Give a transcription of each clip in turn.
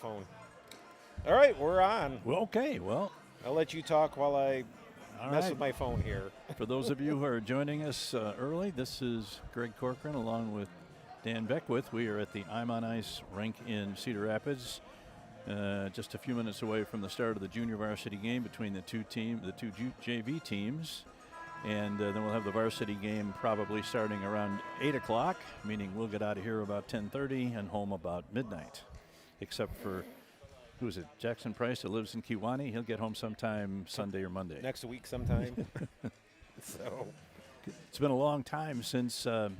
phone. All right, we're on. Well, okay. Well, I'll let you talk while I mess right. with my phone here. For those of you who are joining us early, this is Greg Corcoran along with Dan Beckwith. We are at the I'm on Ice rink in Cedar Rapids, just a few minutes away from the start of the junior varsity game between the two JV teams. And then we'll have the varsity game probably starting around 8 o'clock, meaning we'll get out of here about 10:30 and home about midnight, except for, who is it, Jackson Price that lives in Kiwani. He'll get home sometime Sunday or Monday. Next week sometime. So it's been a long time since the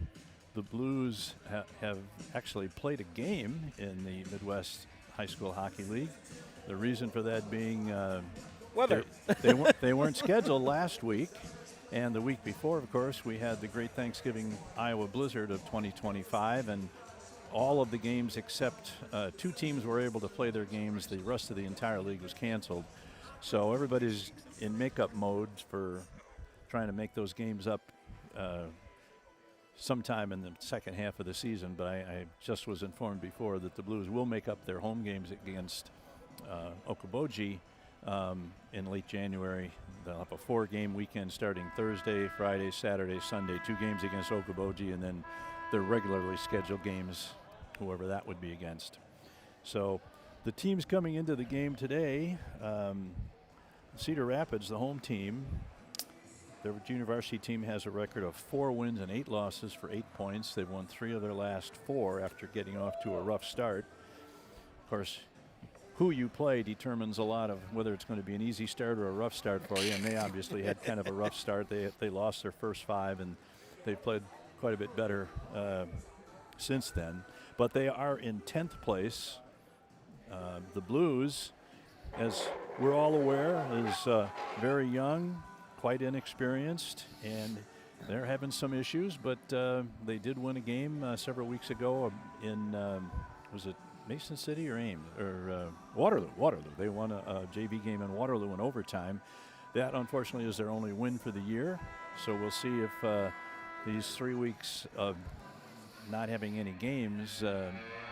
Blues have actually played a game in the Midwest High School Hockey League. The reason for that being weather. They weren't scheduled last week. And the week before, of course, we had the great Thanksgiving Iowa blizzard of 2025, and all of the games except 2 teams were able to play their games. The rest of the entire league was canceled. So everybody's in makeup mode for trying to make those games up sometime in the second half of the season. But I just was informed before that the Blues will make up their home games against Okoboji in late January. They'll have a 4-game weekend starting Thursday, Friday, Saturday, Sunday, 2 games against Okoboji, and then their regularly scheduled games, whoever that would be against. So the teams coming into the game today, Cedar Rapids, the home team, their junior varsity team has a record of 4 wins and 8 losses for 8 points. They've won 3 of their last 4 after getting off to a rough start. Of course, who you play determines a lot of whether it's going to be an easy start or a rough start for you, and they obviously had kind of a rough start. They lost their first 5, and they've played quite a bit better since then. But they are in 10th place. The Blues, as we're all aware, is very young, quite inexperienced, and they're having some issues, but they did win a game several weeks ago in, was it Mason City or Ames or Waterloo? They won a JV game in Waterloo in overtime. That, unfortunately, is their only win for the year. So we'll see if these 3 weeks of not having any games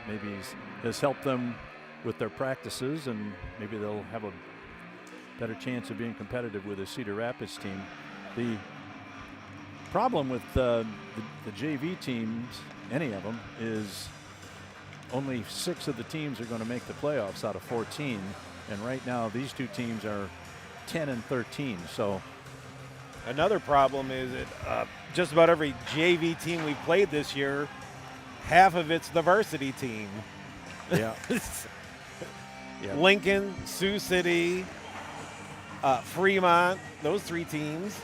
maybe has helped them with their practices, and maybe they'll have a better chance of being competitive with the Cedar Rapids team. The problem with the JV teams, any of them, is only 6 of the teams are going to make the playoffs out of 14, and right now these 2 teams are 10 and 13. So another problem is that just about every JV team we've played this year, half of it's the varsity team. Yeah. Yeah. Lincoln, Sioux City, Fremont, those 3 teams.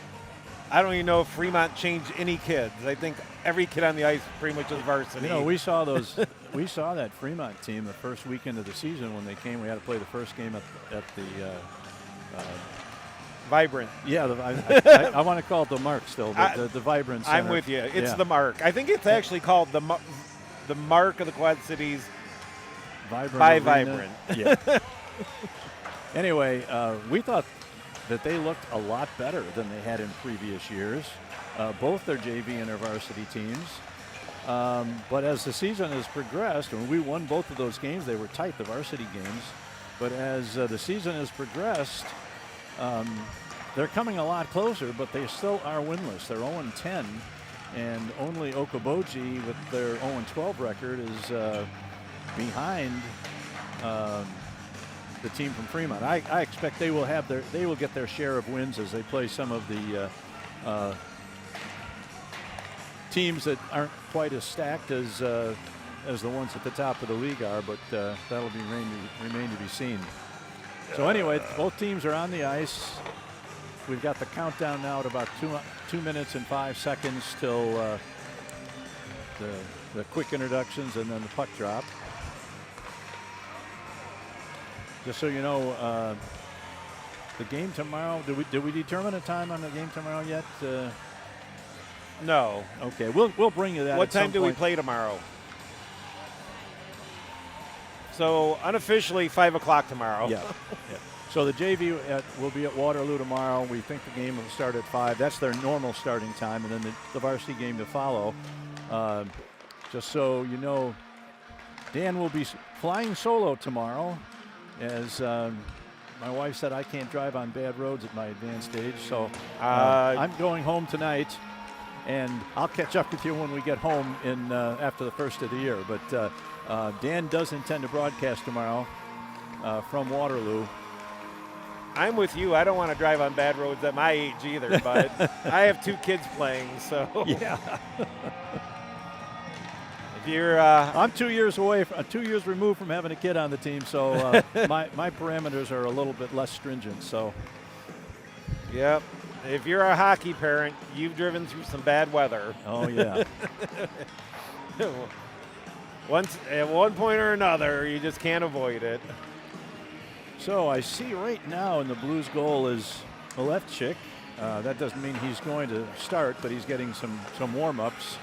I don't even know if Fremont changed any kids. I think every kid on the ice pretty much is varsity. You know, we saw those. We saw that Fremont team the first weekend of the season when they came. We had to play the first game at the Vibrant. Yeah, I want to call it the Mark still, but the Vibrant Center. I'm with you. It's the Mark. I think it's actually called the Mark of the Quad Cities by Vibrant. Yeah. Anyway, we thought that they looked a lot better than they had in previous years, both their JV and their varsity teams. But as the season has progressed, and we won both of those games, they were tight, the varsity games. But as the season has progressed, they're coming a lot closer, but they still are winless. They're 0-10, and only Okoboji, with their 0-12 record, is behind the team from Fremont. I expect they will get their share of wins as they play some of the teams that aren't quite as stacked as the ones at the top of the league are, but that'll remain to be seen. So anyway, both teams are on the ice. We've got the countdown now at about 2 minutes and 5 seconds till the quick introductions and then the puck drop. Just so you know, the game tomorrow, did we determine a time on the game tomorrow yet? No. Okay, we'll bring you that. What time do we play tomorrow? So unofficially 5 o'clock tomorrow. Yeah. Yeah. So the JV will be at Waterloo tomorrow. We think the game will start at 5. That's their normal starting time, and then the varsity game to follow. Just so you know, Dan will be flying solo tomorrow, as my wife said I can't drive on bad roads at my advanced age. So I'm going home tonight, and I'll catch up with you when we get home after the first of the year. But Dan does intend to broadcast tomorrow from Waterloo. I'm with you. I don't want to drive on bad roads at my age either, but I have 2 kids playing, so. Yeah. If you're, I'm 2 years away, 2 years removed from having a kid on the team, so my parameters are a little bit less stringent. So. Yep. If you're a hockey parent, you've driven through some bad weather. Oh yeah. Once at one point or another, you just can't avoid it. So I see right now in the Blues goal is Olefchik. That doesn't mean he's going to start, but he's getting some warm-ups.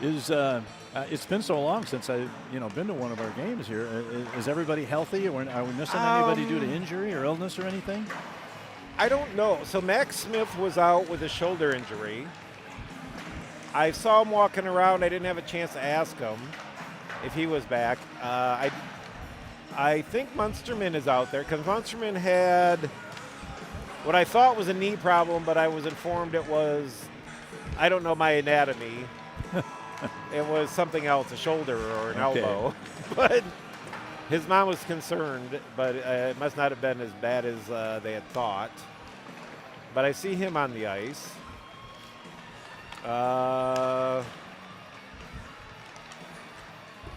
It's been so long since I've been to one of our games here. Is everybody healthy? Are we missing anybody due to injury or illness or anything? I don't know. So Max Smith was out with a shoulder injury. I saw him walking around. I didn't have a chance to ask him if he was back. I think Munsterman is out there because Munsterman had what I thought was a knee problem, but I was informed it was, I don't know my anatomy. It was something else, a shoulder or an elbow. But his mom was concerned, but it must not have been as bad as they had thought. But I see him on the ice.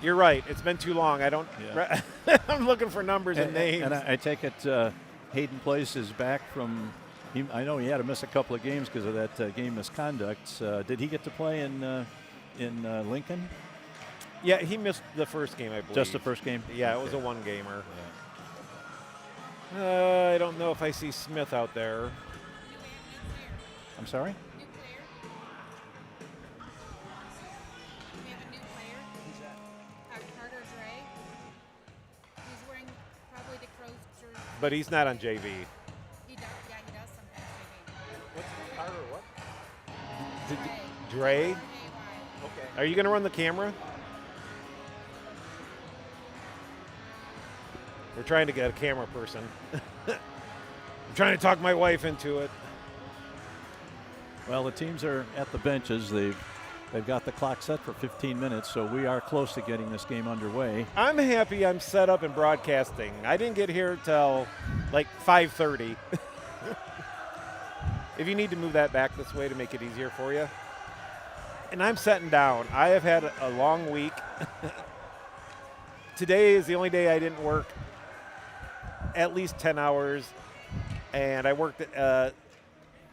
You're right. It's been too long. I don't. Yeah. I'm looking for numbers and names. And I take it Hayden Place is back from. I know he had to miss a couple of games because of that game misconduct. Did he get to play in Lincoln? Yeah, he missed the first game, I believe. Just the first game? Yeah, it was a one-gamer. Yeah. I don't know if I see Smith out there. I'm sorry? But he's not on JV. He does, yeah, he does sometimes JV. What's Carter? What? Dre? Okay. Are you going to run the camera? We're trying to get a camera person. I'm trying to talk my wife into it. Well, the teams are at the benches. They've got the clock set for 15 minutes, so we are close to getting this game underway. I'm happy I'm set up in broadcasting. I didn't get here till like 5:30. If you need to move that back this way to make it easier for you. And I'm sitting down. I have had a long week. Today is the only day I didn't work at least 10 hours, and I worked a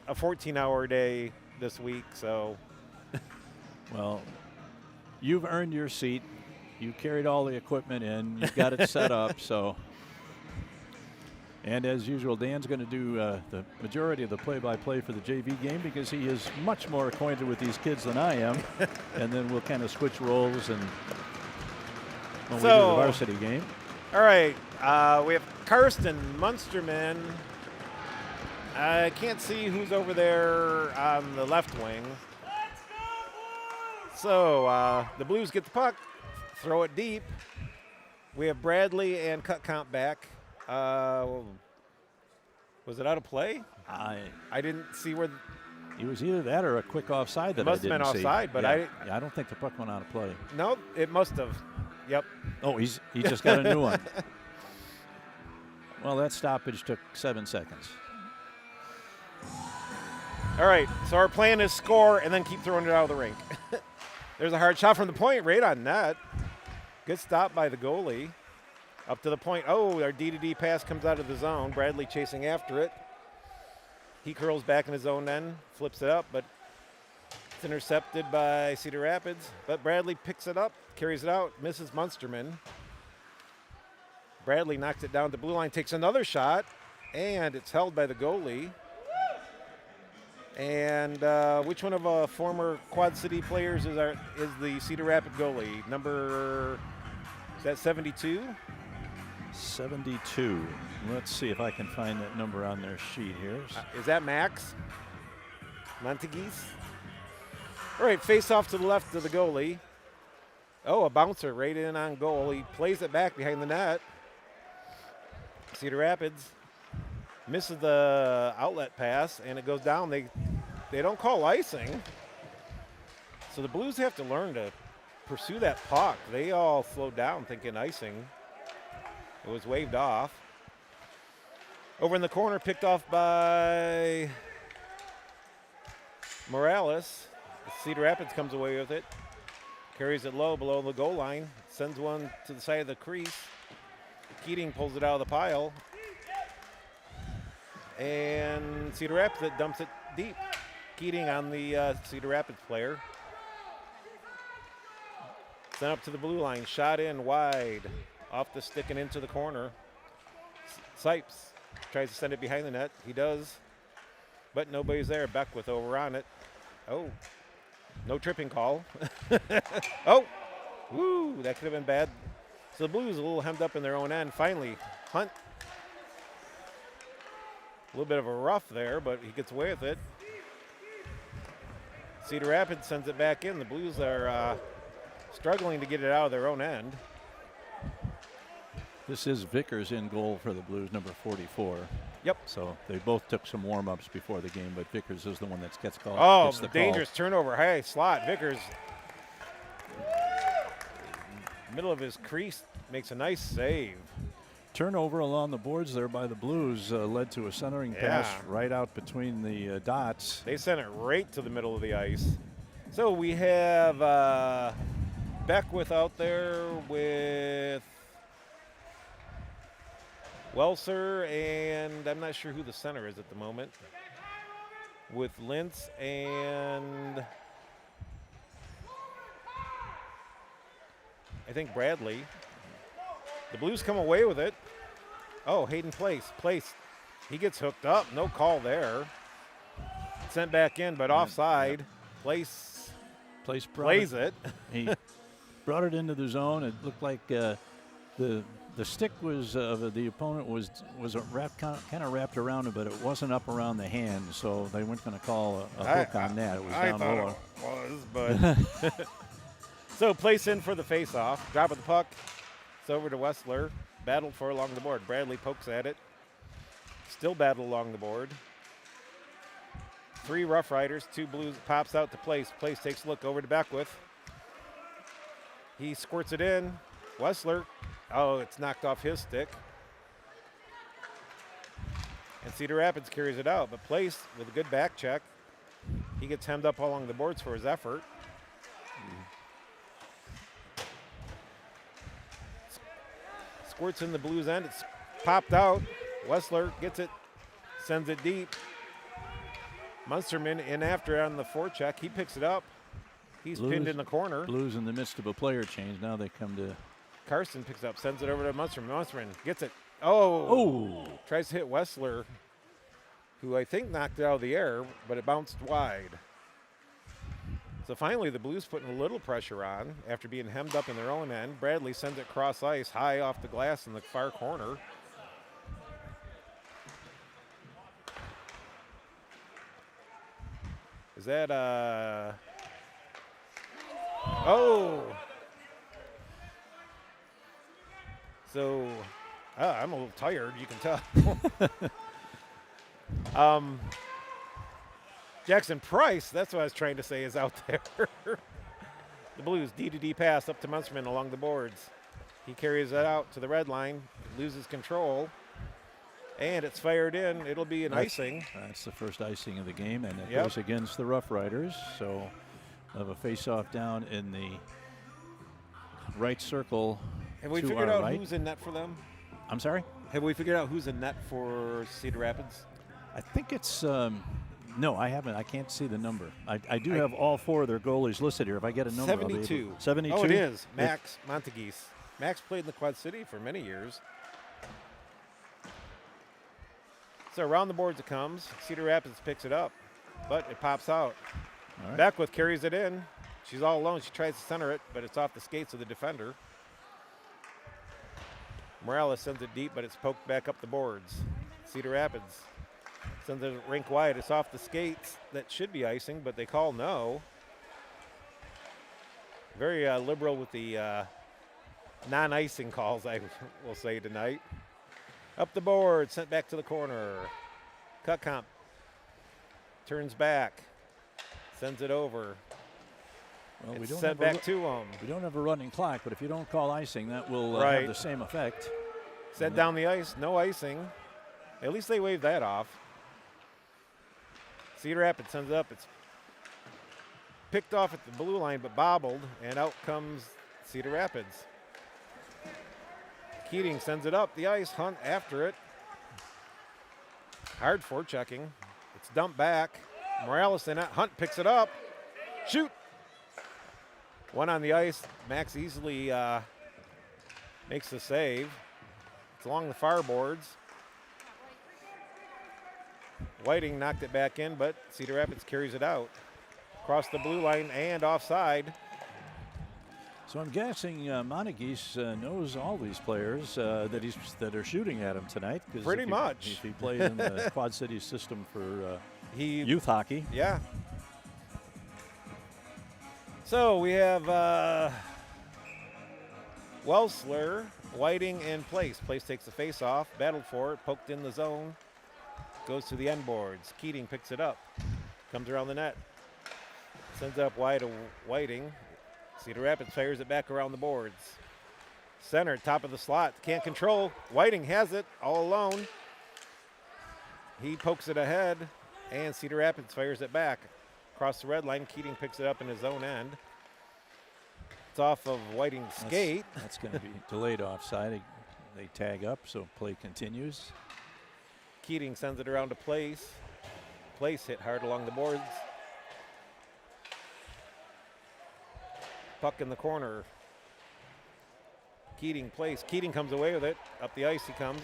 14-hour day this week, so. Well, you've earned your seat. You carried all the equipment in. You've got it set up, so. And as usual, Dan's going to do the majority of the play-by-play for the JV game because he is much more acquainted with these kids than I am. And then we'll kind of switch roles and when we do the varsity game. All right, we have Karsten Munsterman. I can't see who's over there on the left wing. So the Blues get the puck, throw it deep. We have Bradley and Cut Count back. Was it out of play? I didn't see where. It was either that or a quick offside that I didn't see. Must have been offside, but I don't think the puck went out of play. No, it must have. Yep. Oh, he just got a new one. Well, that stoppage took 7 seconds. All right, so our plan is score and then keep throwing it out of the rink. There's a hard shot from the point, right on net. Good stop by the goalie. Up to the point. Oh, our D-to-D pass comes out of the zone. Bradley chasing after it. He curls back in his own end, flips it up, but it's intercepted by Cedar Rapids. But Bradley picks it up, carries it out, misses Munsterman. Bradley knocks it down to blue line, takes another shot, and it's held by the goalie. And which one of former Quad City players is the Cedar Rapids goalie? Number, is that 72? 72. Let's see if I can find that number on their sheet here. Is that Max Montagues? All right, face off to the left of the goalie. Oh, a bouncer right in on goal. He plays it back behind the net. Cedar Rapids misses the outlet pass, and it goes down. They don't call icing. So the Blues have to learn to pursue that puck. They all slowed down thinking icing. It was waved off. Over in the corner, picked off by Morales. Cedar Rapids comes away with it. Carries it low below the goal line. Sends one to the side of the crease. Keating pulls it out of the pile. And Cedar Rapids dumps it deep. Keating on the Cedar Rapids player. Sent up to the blue line. Shot in wide. Off the stick and into the corner. Sipes tries to send it behind the net. He does. But nobody's there. Beckwith over on it. Oh. No tripping call. Oh. Woo. That could have been bad. So the Blues a little hemmed up in their own end. Finally, Hunt. A little bit of a rough there, but he gets away with it. Cedar Rapids sends it back in. The Blues are struggling to get it out of their own end. This is Vickers in goal for the Blues, number 44. Yep. So they both took some warm-ups before the game, but Vickers is the one that gets called. Oh, gets the dangerous turnover. High slot. Vickers, middle of his crease, makes a nice save. Turnover along the boards there by the Blues led to a centering pass right out between the dots. They sent it right to the middle of the ice. So we have Beckwith out there with Welser, and I'm not sure who the center is at the moment, with Lintz and I think Bradley. The Blues come away with it. Oh, Hayden Place. He gets hooked up. No call there. Sent back in, but offside. Yep. Place plays it. He brought it into the zone. It looked like the stick was of the opponent was kind of wrapped around it, but it wasn't up around the hand, so they weren't going to call a hook on that. It was down lower. It was, but so Place in for the face-off. Drop of the puck. It's over to Wessler. Battled for along the board. Bradley pokes at it. Still battled along the board. 3 Rough Riders, 2 Blues. Pops out to Place. Place takes a look over to Beckwith. He squirts it in. Wessler. Oh, it's knocked off his stick. And Cedar Rapids carries it out. But Place, with a good back check, he gets hemmed up along the boards for his effort. Squirts in the Blues end. It's popped out. Wessler gets it, sends it deep. Munsterman in after on the forecheck. He picks it up. He's pinned in the corner. Blues in the midst of a player change. Now they come to. Carson picks up, sends it over to Munsterman. Munsterman gets it. Oh! Tries to hit Wessler, who I think knocked it out of the air, but it bounced wide. So finally, the Blues putting a little pressure on after being hemmed up in their own end. Bradley sends it cross ice, high off the glass in the far corner. Is that oh! So, I'm a little tired, you can tell. Jackson Price, that's what I was trying to say, is out there. The Blues, D-to-D pass up to Munsterman along the boards. He carries that out to the red line, loses control, and it's fired in. It'll be an icing. That's the first icing of the game, and it Yep. goes against the Rough Riders. So we'll have a face-off down in the right circle. Have we to figured our out right. who's in net for them? I'm sorry? Have we figured out who's in net for Cedar Rapids? I think it's no, I haven't. I can't see the number. I do have all 4 of their goalies listed here. If I get a number, 72. 72. Oh, it is. Max Montegeese. Max played in the Quad City for many years. So around the boards it comes. Cedar Rapids picks it up, but it pops out. All right. Beckwith carries it in. She's all alone. She tries to center it, but it's off the skates of the defender. Morales sends it deep, but it's poked back up the boards. Cedar Rapids sends it rink wide. It's off the skates. That should be icing, but they call no. Very liberal with the non-icing calls, I will say tonight. Up the board, sent back to the corner. Cutcomp turns back, sends it over. Well, It's sent back to him. We don't have a running clock, but if you don't call icing, that will Right. have the same effect. Sent down the ice, no icing. At least they waved that off. Cedar Rapids sends it up. It's picked off at the blue line, but bobbled, and out comes Cedar Rapids. Keating sends it up the ice. Hunt after it. Hard forechecking. It's dumped back. Morales in it. Hunt picks it up. Shoot. One on the ice. Max easily makes the save. It's along the far boards. Whiting knocked it back in, but Cedar Rapids carries it out. Across the blue line and offside. So I'm guessing Montagues knows all these players that are shooting at him tonight. Pretty much. If he played in the Quad Cities system for youth hockey. Yeah. So we have Welsler, Whiting, and Place. Place takes the face off, battled for it, poked in the zone, goes to the end boards. Keating picks it up, comes around the net, sends it up wide to Whiting. Cedar Rapids fires it back around the boards. Center, top of the slot, can't control. Whiting has it all alone. He pokes it ahead, and Cedar Rapids fires it back. Across the red line, Keating picks it up in his own end. It's off of Whiting's skate. That's going to be delayed offside. They tag up, so play continues. Keating sends it around to Place. Place hit hard along the boards. Puck in the corner. Keating, Place. Keating comes away with it. Up the ice he comes.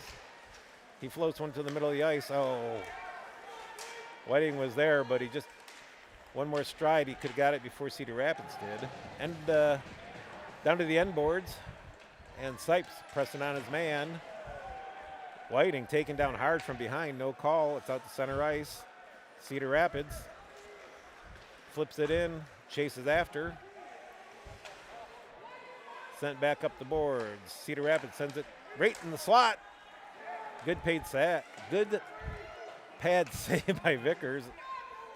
He floats one to the middle of the ice. Oh. Whiting was there, but he just, one more stride, he could have got it before Cedar Rapids did. And down to the end boards. And Sipes pressing on his man. Whiting taken down hard from behind. No call. It's out to center ice. Cedar Rapids flips it in. Chases after. Sent back up the boards. Cedar Rapids sends it right in the slot. Good pad save by Vickers.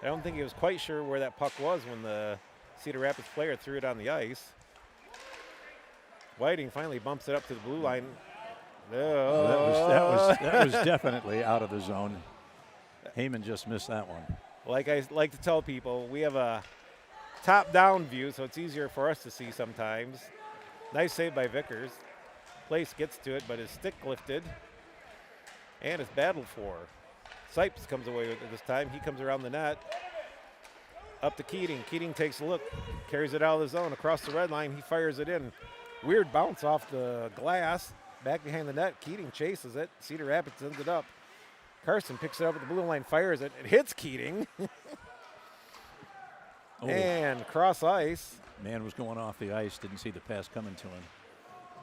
I don't think he was quite sure where that puck was when the Cedar Rapids player threw it on the ice. Whiting finally bumps it up to the blue line. That was definitely out of the zone. Heyman just missed that one. Like I like to tell people, we have a top-down view, so it's easier for us to see sometimes. Nice save by Vickers. Place gets to it, but his stick lifted. And it's battled for. Sipes comes away with it this time. He comes around the net. Up to Keating. Keating takes a look. Carries it out of the zone. Across the red line. He fires it in. Weird bounce off the glass. Back behind the net. Keating chases it. Cedar Rapids sends it up. Carson picks it up at the blue line. Fires it. It hits Keating. And cross ice. Man was going off the ice. Didn't see the pass coming to him.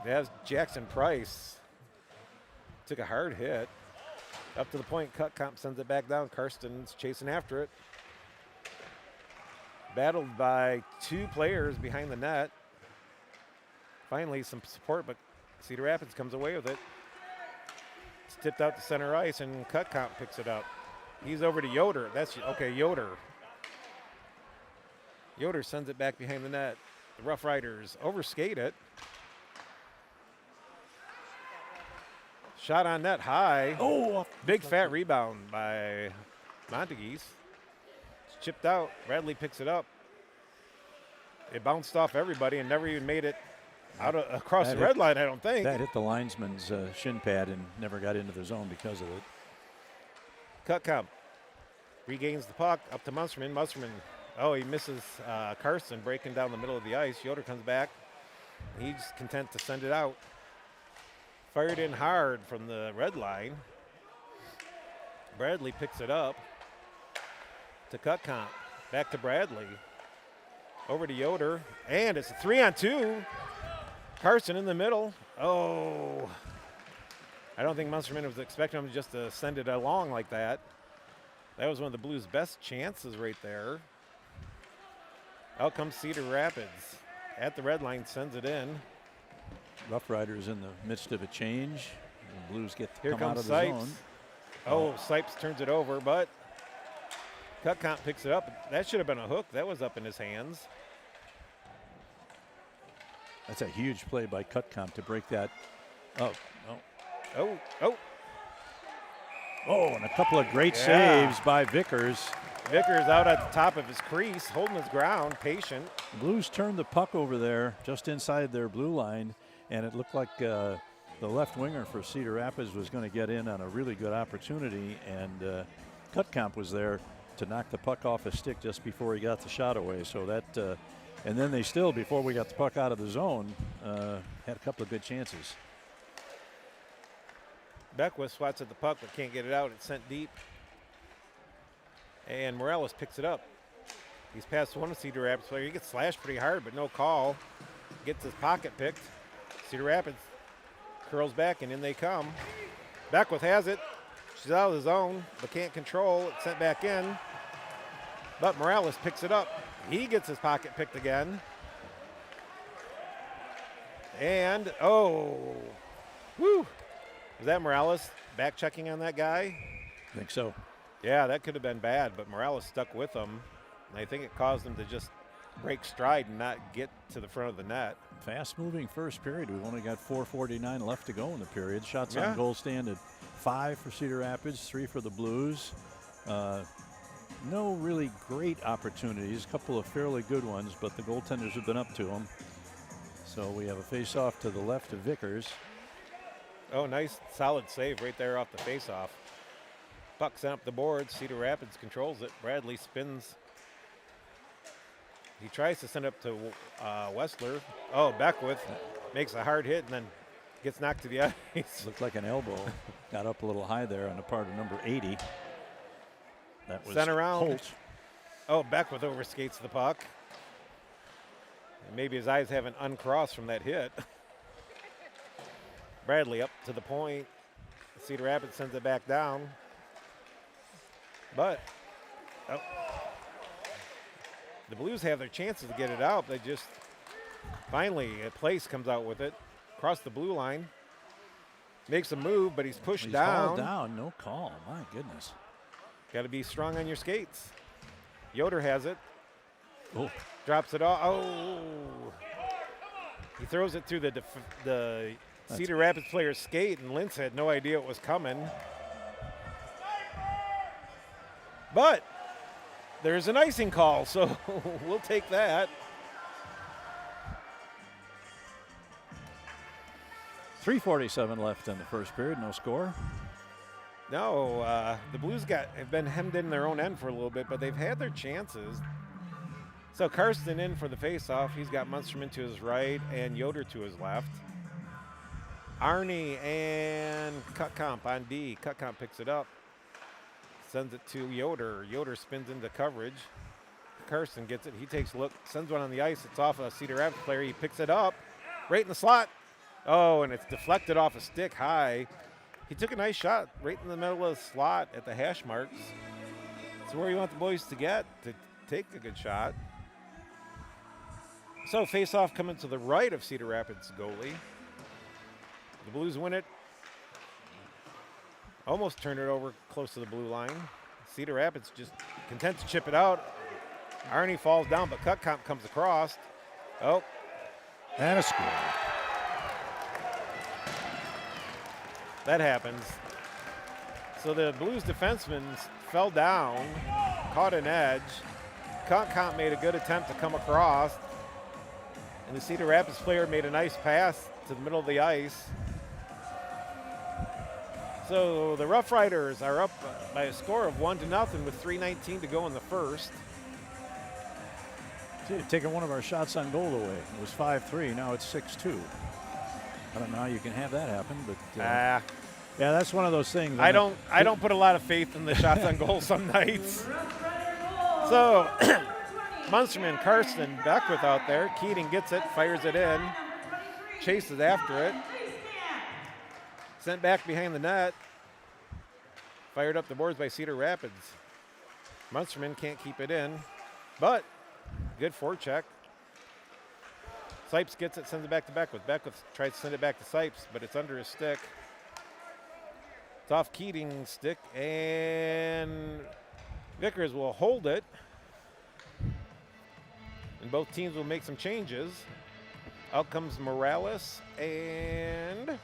That's Jackson Price. Took a hard hit. Up to the point, Cutcomp sends it back down. Karsten's chasing after it. Battled by two players behind the net. Finally, some support, but Cedar Rapids comes away with it. It's tipped out to center ice, and Cutcomp picks it up. He's over to Yoder. Yoder. Yoder sends it back behind the net. The Rough Riders overskate it. Shot on net high. Oh, big fat rebound by Montagues. It's chipped out. Bradley picks it up. It bounced off everybody and never even made it out across the red line, I don't think. That hit the linesman's shin pad and never got into the zone because of it. Cutcomp regains the puck up to Munsterman. Munsterman, he misses Carson breaking down the middle of the ice. Yoder comes back. He's content to send it out. Fired in hard from the red line. Bradley picks it up to Cutcomp. Back to Bradley. Over to Yoder. And it's a 3-on-2. Carson in the middle. Oh. I don't think Munsterman was expecting him just to send it along like that. That was one of the Blues' best chances right there. Out comes Cedar Rapids. at the red line, sends it in. Rough Riders in the midst of a change. The Blues get to Here come out comes of the Sipes. zone. Oh, Sipes turns it over, but Cutcomp picks it up. That should have been a hook. That was up in his hands. That's a huge play by Cutcomp to break that up. Oh, oh. Oh, and a couple of great Yeah. saves by Vickers. Vickers out at the top of his crease, holding his ground, patient. The Blues turned the puck over there just inside their blue line, and it looked like the left winger for Cedar Rapids was going to get in on a really good opportunity, and Cutcomp was there to knock the puck off his stick just before he got the shot away. So that, and then they still, before we got the puck out of the zone, had a couple of good chances. Beckwith swats at the puck but can't get it out. It's sent deep. And Morales picks it up. He's past one of Cedar Rapids player. He gets slashed pretty hard, but no call. Gets his pocket picked. Cedar Rapids curls back, and in they come. Beckwith has it. She's out of the zone, but can't control. It's sent back in. But Morales picks it up. He gets his pocket picked again. And, oh, whoo. Was that Morales back checking on that guy? I think so. Yeah, that could have been bad, but Morales stuck with him. And I think it caused him to just break stride and not get to the front of the net. Fast moving first period. We've only got 4:49 left to go in the period. Shots Yeah. on goal stand at 5 for Cedar Rapids, 3 for the Blues. No really great opportunities, a couple of fairly good ones, but the goaltenders have been up to them. So we have a face-off to the left of Vickers. Oh, nice, solid save right there off the faceoff. Puck sent up the board. Cedar Rapids controls it. Bradley spins. He tries to send up to Westler. Oh, Beckwith makes a hard hit and then gets knocked to the ice. Looked like an elbow. Got up a little high there on the part of number 80. That was Sent around. Holt. Oh, Beckwith overskates the puck. And maybe his eyes haven't uncrossed from that hit. Bradley up to the point. Cedar Rapids sends it back down. But the Blues have their chances to get it out. They just finally, a Place comes out with it. Across the blue line. Makes a move, but he's pushed He's down. hauled down. No call. My goodness. Got to be strong on your skates. Yoder has it. Oh, Drops it off. Oh. He throws it through the Cedar Rapids player's skate, and Lintz had no idea it was coming. But there's an icing call, so we'll take that. .347 left in the first period. No score. No, the Blues have been hemmed in their own end for a little bit, but they've had their chances. So Karsten in for the faceoff. He's got Munsterman to his right and Yoder to his left. Arnie and Cutcomp on D. Cutcomp picks it up. Sends it to Yoder. Yoder spins into coverage. Karsten gets it. He takes a look. Sends one on the ice. It's off a Cedar Rapids player. He picks it up right in the slot. Oh, and it's deflected off a stick high. He took a nice shot right in the middle of the slot at the hash marks. It's where you want the boys to get to take a good shot. So face-off coming to the right of Cedar Rapids goalie. The Blues win it. Almost turned it over close to the blue line. Cedar Rapids just content to chip it out. Arnie falls down, but Cutcomp comes across. Oh. And a score. That happens. So the Blues defenseman fell down, caught an edge. Cutcomp made a good attempt to come across. And the Cedar Rapids player made a nice pass to the middle of the ice. So the Rough Riders are up by a score of 1-0 with 3:19 to go in the first. See, they've taken one of our shots on goal away. It was 5-3. Now it's 6-2. I don't know how you can have that happen, but yeah, that's one of those things. I don't put a lot of faith in the shots on goal some nights. So Munsterman, Karsten, Beckwith out there. Keating gets it, fires it in, chases after it. Sent back behind the net. Fired up the boards by Cedar Rapids. Munsterman can't keep it in, but good forecheck. Sipes gets it, sends it back to Beckwith. Beckwith tries to send it back to Sipes, but it's under his stick. It's off Keating's stick, and Vickers will hold it. And both teams will make some changes. Out comes Morales, and I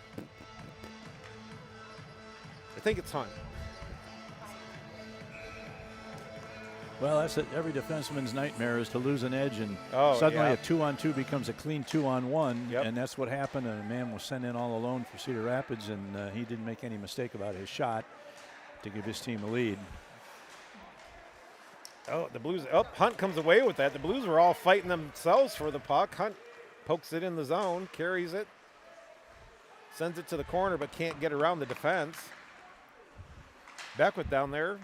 think it's Hunt. Well, that's every defenseman's nightmare is to lose an edge, and Oh, suddenly yeah. a 2-on-2 becomes a clean 2-on-1, Yep. and that's what happened. And a man was sent in all alone for Cedar Rapids, and he didn't make any mistake about his shot to give his team a lead. Oh, the Blues. Oh, Hunt comes away with that. The Blues were all fighting themselves for the puck. Hunt pokes it in the zone, carries it, sends it to the corner, but can't get around the defense. Beckwith down there,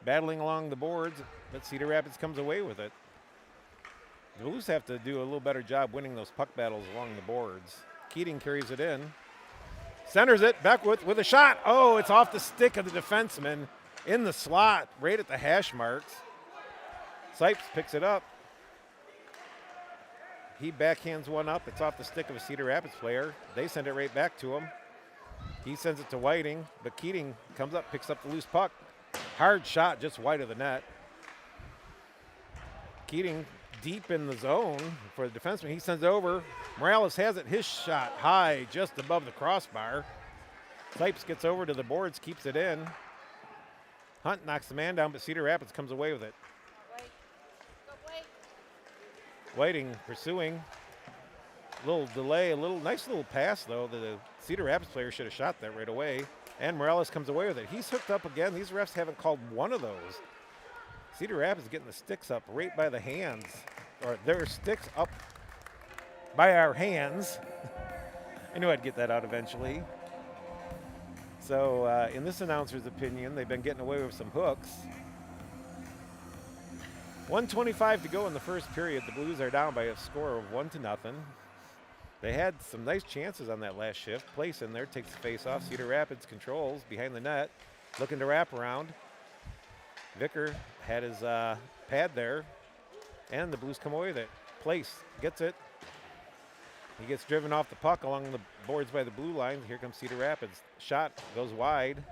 battling along the boards, but Cedar Rapids comes away with it. The Blues have to do a little better job winning those puck battles along the boards. Keating carries it in, centers it. Beckwith with a shot. Oh, it's off the stick of the defenseman in the slot, right at the hash marks. Sipes picks it up. He backhands one up. It's off the stick of a Cedar Rapids player. They send it right back to him. He sends it to Whiting, but Keating comes up, picks up the loose puck. Hard shot, just wide of the net. Keating deep in the zone for the defenseman. He sends it over. Morales has it. His shot high, just above the crossbar. Sipes gets over to the boards, keeps it in. Hunt knocks the man down, but Cedar Rapids comes away with it. Whiting pursuing. Little delay, a little nice little pass though. The Cedar Rapids player should have shot that right away. And Morales comes away with it. He's hooked up again. These refs haven't called one of those. Cedar Rapids getting the sticks up right by the hands, or their sticks up by our hands. I knew I'd get that out eventually. So in this announcer's opinion, they've been getting away with some hooks. 1:25 to go in the first period. The Blues are down by a score of 1-0. They had some nice chances on that last shift. Place in there, takes the face off. Cedar Rapids controls behind the net, looking to wrap around. Vicker had his pad there, and the Blues come away with it. Place gets it. He gets driven off the puck along the boards by the blue line. Here comes Cedar Rapids. Shot goes wide.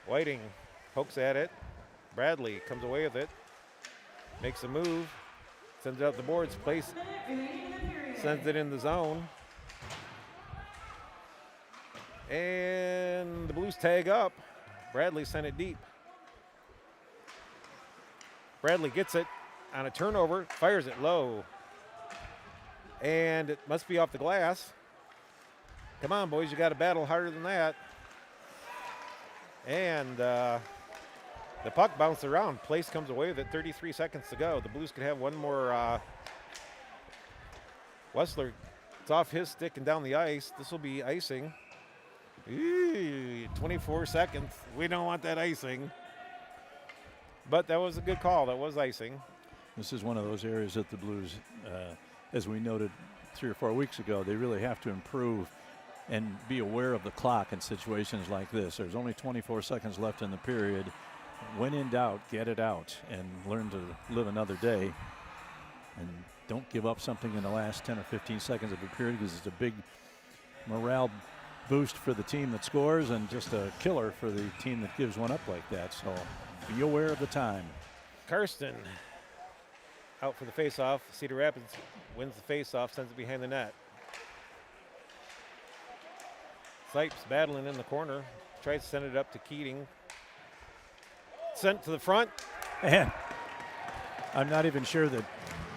Whiting pokes at it. Bradley comes away with it, makes a move, sends it up the boards. Place sends it in the zone. And the Blues tag up. Bradley sent it deep. Bradley gets it on a turnover, fires it low. And it must be off the glass. Come on, boys, you got to battle harder than that. And the puck bounced around. Place comes away with it. 33 seconds to go. The Blues could have one more. Wessler, it's off his stick and down the ice. This will be icing. 24 seconds. We don't want that icing. But that was a good call. That was icing. This is one of those areas that the Blues, as we noted 3 or 4 weeks ago, they really have to improve and be aware of the clock in situations like this. There's only 24 seconds left in the period. When in doubt, get it out and learn to live another day. And don't give up something in the last 10 or 15 seconds of a period, because it's a big morale boost for the team that scores and just a killer for the team that gives one up like that. So be aware of the time. Karsten out for the faceoff. Cedar Rapids wins the faceoff, sends it behind the net. Sipes battling in the corner, tries to send it up to Keating. Sent to the front. And I'm not even sure that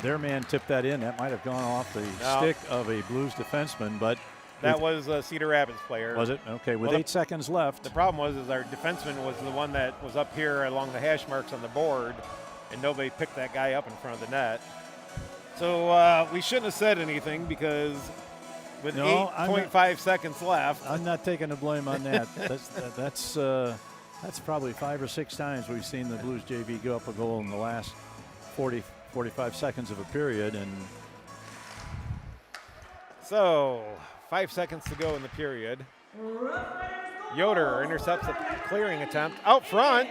their man tipped that in. That might have gone off the stick of a Blues defenseman, but that was a Cedar Rapids player. Was it? Okay, with 8 seconds left. The problem was our defenseman was the one that was up here along the hash marks on the board, and nobody picked that guy up in front of the net. So we shouldn't have said anything, because with 8.5 seconds left. I'm not taking the blame on that. That's probably 5 or 6 times we've seen the Blues JV go up a goal in the last 40, 45 seconds of a period. And so 5 seconds to go in the period. Yoder intercepts a clearing attempt out front.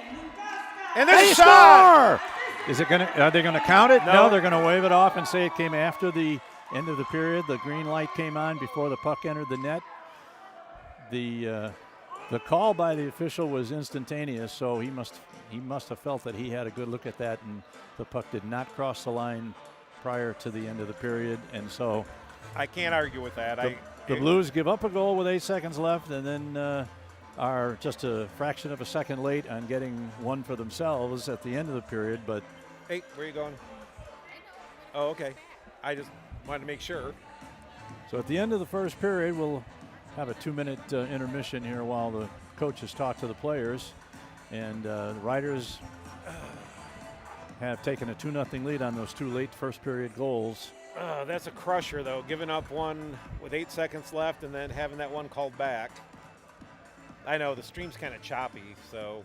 And there's a shot! Is it are they gonna count it? No. They're gonna wave it off and say it came after the end of the period. The green light came on before the puck entered the net. The call by the official was instantaneous, so he must have felt that he had a good look at that, and the puck did not cross the line prior to the end of the period, and so I can't argue with that. the Blues give up a goal with 8 seconds left, and then are just a fraction of a second late on getting one for themselves at the end of the period. But hey, where are you going? Oh, okay. I just wanted to make sure. so at the end of the first period, we'll have a 2-minute intermission here while the coaches talk to the players, and the Riders have taken a 2-0 lead on those 2 late first period goals. That's a crusher, though, giving up one with 8 seconds left and then having that one called back. I know the stream's kind of choppy, so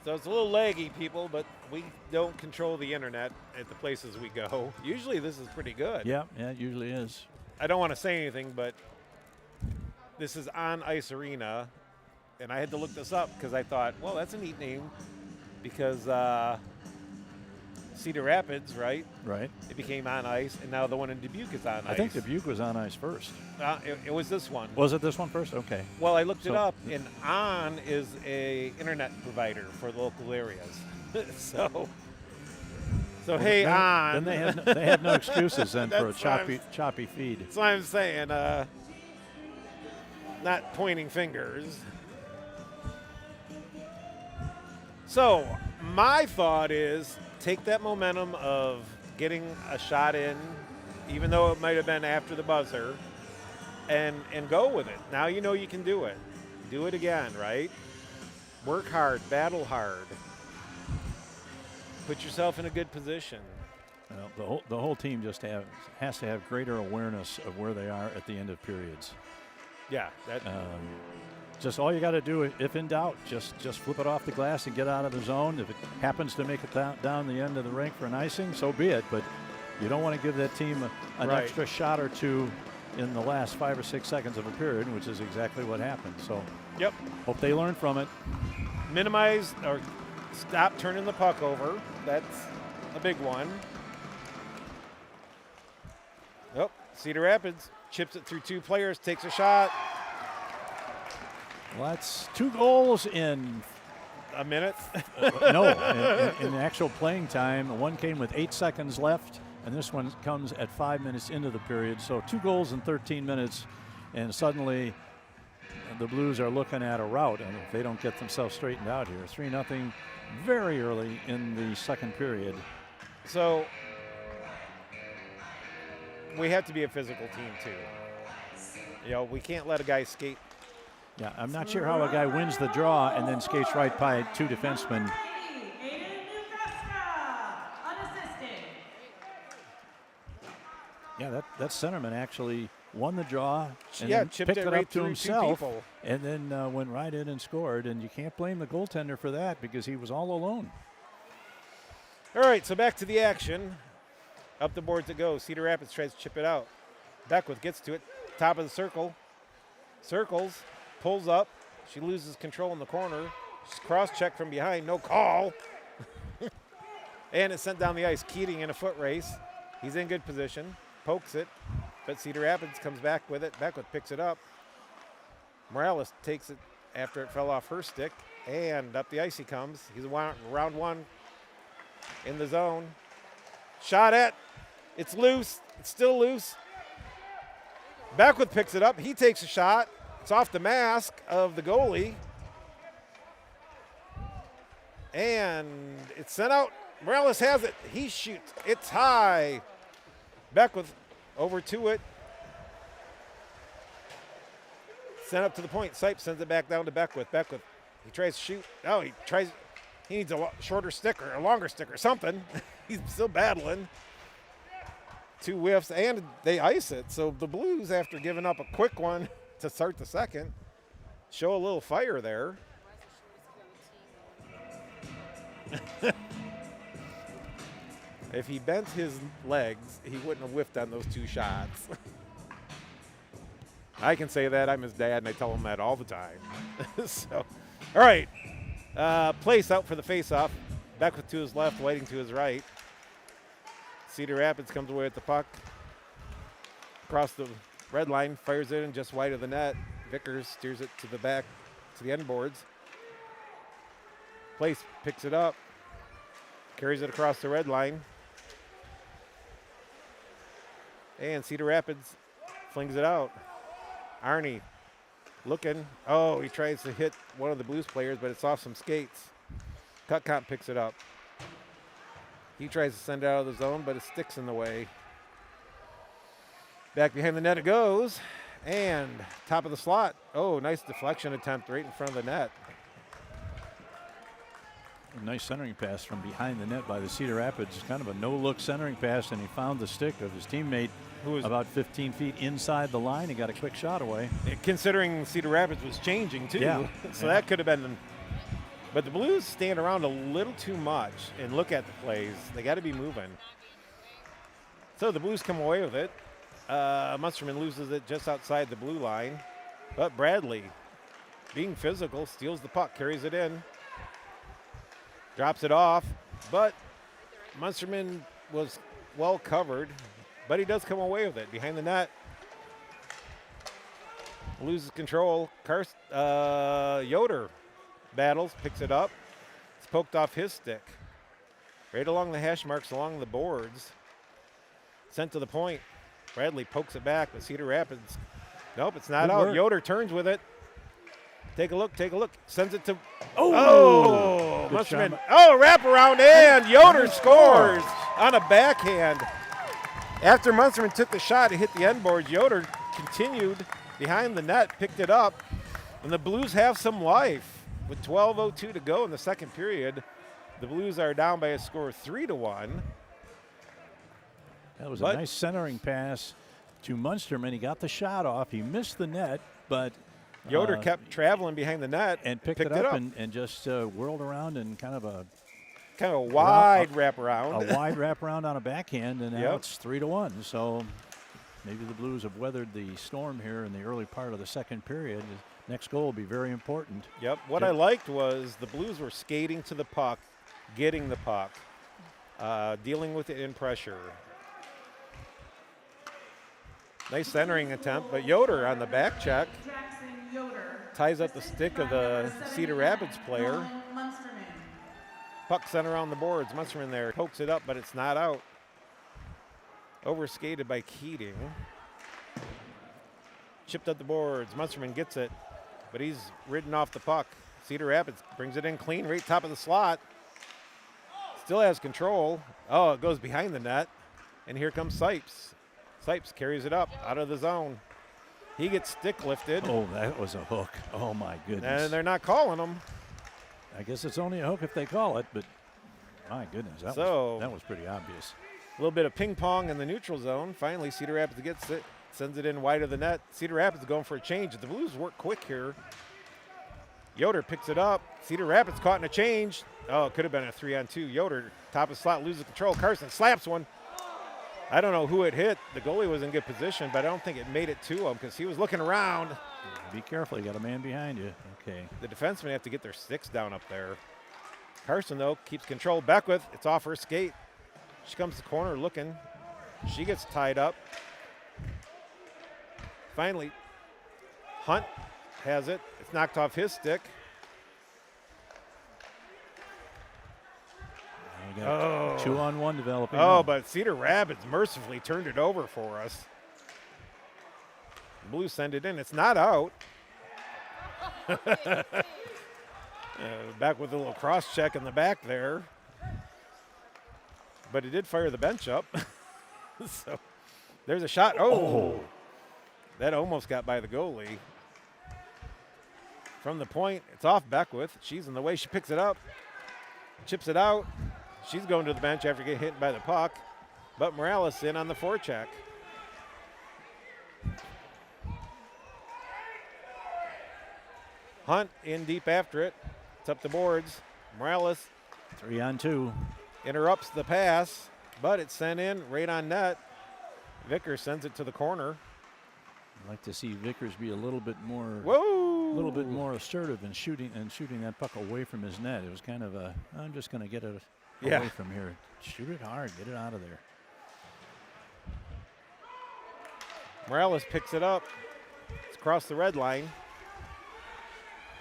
it's a little laggy, people, but we don't control the internet at the places we go. Usually this is pretty good. Yeah, it usually is. I don't want to say anything, but this is On Ice Arena, and I had to look this up because I thought, well, that's a neat name because Cedar Rapids, right? Right. It became On Ice, and now the one in Dubuque is On Ice. I think Dubuque was on ice first. It was this one. Was it this one first? Okay. Well, I looked it up, and On is a internet provider for the local areas. so hey, then, On. Then they had no excuses then for a That's choppy feed. That's what I'm saying. Not pointing fingers. So my thought is take that momentum of getting a shot in, even though it might have been after the buzzer, and go with it. Now you know you can do it. Do it again, right? Work hard, battle hard. Put yourself in a good position. Well, the whole team just has to have greater awareness of where they are at the end of periods. Yeah, that. Just all you got to do, if in doubt, just flip it off the glass and get out of the zone. If it happens to make it down the end of the rink for an icing, so be it. But you don't want to give that team an Right. extra shot or two in the last 5 or 6 seconds of a period, which is exactly what happened. So, Yep. hope they learn from it. Minimize or stop turning the puck over. That's a big one. Oh, Cedar Rapids chips it through 2 players, takes a shot. Well, that's 2 goals in A minute. in actual playing time. One came with 8 seconds left, and this one comes at 5 minutes into the period. So 2 goals in 13 minutes, and suddenly the Blues are looking at a rout, and if they don't get themselves straightened out here. 3-0 very early in the second period. So we have to be a physical team too. You know, we can't let a guy skate. Yeah, I'm not sure how a guy wins the draw and then skates right by 2 defensemen. Yeah, that centerman actually won the draw and then chipped picked it it right up to through 2 himself, people. and then went right in and scored. And you can't blame the goaltender for that because he was all alone. All right, so back to the action. Up the boards it goes. Cedar Rapids tries to chip it out. Beckwith gets to it. Top of the circle. Circles. Pulls up. She loses control in the corner. She's cross-checked from behind. No call. And it's sent down the ice. Keating in a foot race. He's in good position. Pokes it. But Cedar Rapids comes back with it. Beckwith picks it up. Morales takes it after it fell off her stick. And up the ice he comes. He's round 1 in the zone. Shot at. It's loose. It's still loose. Beckwith picks it up. He takes a shot. It's off the mask of the goalie. And it's sent out. Morales has it. He shoots. It's high. Beckwith over to it. Sent up to the point. Sipes sends it back down to Beckwith. Beckwith, he tries to shoot. No, he needs a shorter stick or a longer stick or something. He's still battling. 2 whiffs, and they ice it. So the Blues, after giving up a quick one to start the second, show a little fire there. If he bent his legs, he wouldn't have whiffed on those 2 shots. I can say that. I'm his dad, and I tell him that all the time. So, all right. Place out for the face-off. Beckwith to his left, Whiting to his right. Cedar Rapids comes away with the puck. Across the red line, fires it in just wide of the net. Vickers steers it to the back, to the end boards. Place picks it up, carries it across the red line. And Cedar Rapids flings it out. Arnie looking. Oh, he tries to hit one of the Blues players, but it's off some skates. Cutcomp picks it up. He tries to send it out of the zone, but it sticks in the way. Back behind the net it goes. And top of the slot. Oh, nice deflection attempt right in front of the net. A nice centering pass from behind the net by the Cedar Rapids. Kind of a no-look centering pass, and he found the stick of his teammate who was about 15 feet inside the line. He got a quick shot away. Considering Cedar Rapids was changing, too. Yeah. So that could have been. But the Blues stand around a little too much and look at the plays. They got to be moving. So the Blues come away with it. Munsterman loses it just outside the blue line. But Bradley, being physical, steals the puck, carries it in. Drops it off. But Munsterman was well covered. But he does come away with it behind the net. Loses control. Yoder battles, picks it up. It's poked off his stick. Right along the hash marks, along the boards. Sent to the point. Bradley pokes it back, but Cedar Rapids. Nope, it's not Good out. work. Yoder turns with it. Take a look, take a look. Sends it to. Oh! Good Munsterman. shot. Oh, wraparound and Yoder scores on a backhand. After Munsterman took the shot, it hit the end boards. Yoder continued behind the net, picked it up, and the Blues have some life. With 12:02 to go in the second period, the Blues are down by a score of 3-1. That was a nice centering pass to Munsterman. He got the shot off. He missed the net, but Yoder kept traveling behind the net and picked it up. And just whirled around in kind of a wide wraparound. A wide wraparound on a backhand, and now Yep. it's 3-1. So maybe the Blues have weathered the storm here in the early part of the second period. Next goal will be very important. Yep. What I liked was the Blues were skating to the puck, getting the puck, dealing with it in pressure. Nice centering attempt, but Yoder on the back check ties up the stick of the Cedar Rapids player. Puck sent around the boards. Munsterman there pokes it up, but it's not out. Overskated by Keating. Chipped up the boards. Munsterman gets it, but he's ridden off the puck. Cedar Rapids brings it in clean, right top of the slot. Still has control. Oh, it goes behind the net, and here comes Sipes. Sipes carries it up out of the zone. He gets stick lifted. Oh, that was a hook. Oh, my goodness. And they're not calling him. I guess it's only a hook if they call it, but my goodness, that was pretty obvious. A little bit of ping pong in the neutral zone. Finally, Cedar Rapids gets it, sends it in wide of the net. Cedar Rapids going for a change. The Blues work quick here. Yoder picks it up. Cedar Rapids caught in a change. Oh, it could have been a 3-on-2. Yoder, top of the slot, loses control. Carson slaps one. I don't know who it hit. The goalie was in good position, but I don't think it made it to him because he was looking around. Be careful. You got a man behind you. Okay. The defensemen have to get their sticks down up there. Carson, though, keeps control. Beckwith, it's off her skate. She comes to the corner looking. She gets tied up. Finally, Hunt has it. It's knocked off his stick. We got 2-on-1 developing. Oh, but Cedar Rapids mercifully turned it over for us. The Blues send it in. It's not out. Back with a little cross check in the back there. But he did fire the bench up. So there's a shot. Oh, that almost got by the goalie. From the point, it's off Beckwith. She's in the way. She picks it up, chips it out. She's going to the bench after getting hit by the puck. But Morales in on the forecheck. Hunt in deep after it. It's up the boards. Morales 3-on-2. interrupts the pass, but it's sent in right on net. Vickers sends it to the corner. I'd like to see Vickers be a little bit more Whoa! little bit more assertive in shooting that puck away from his net. It was kind of a, I'm just going to get it away from here. Shoot it hard, get it out of there. Morales picks it up. It's across the red line.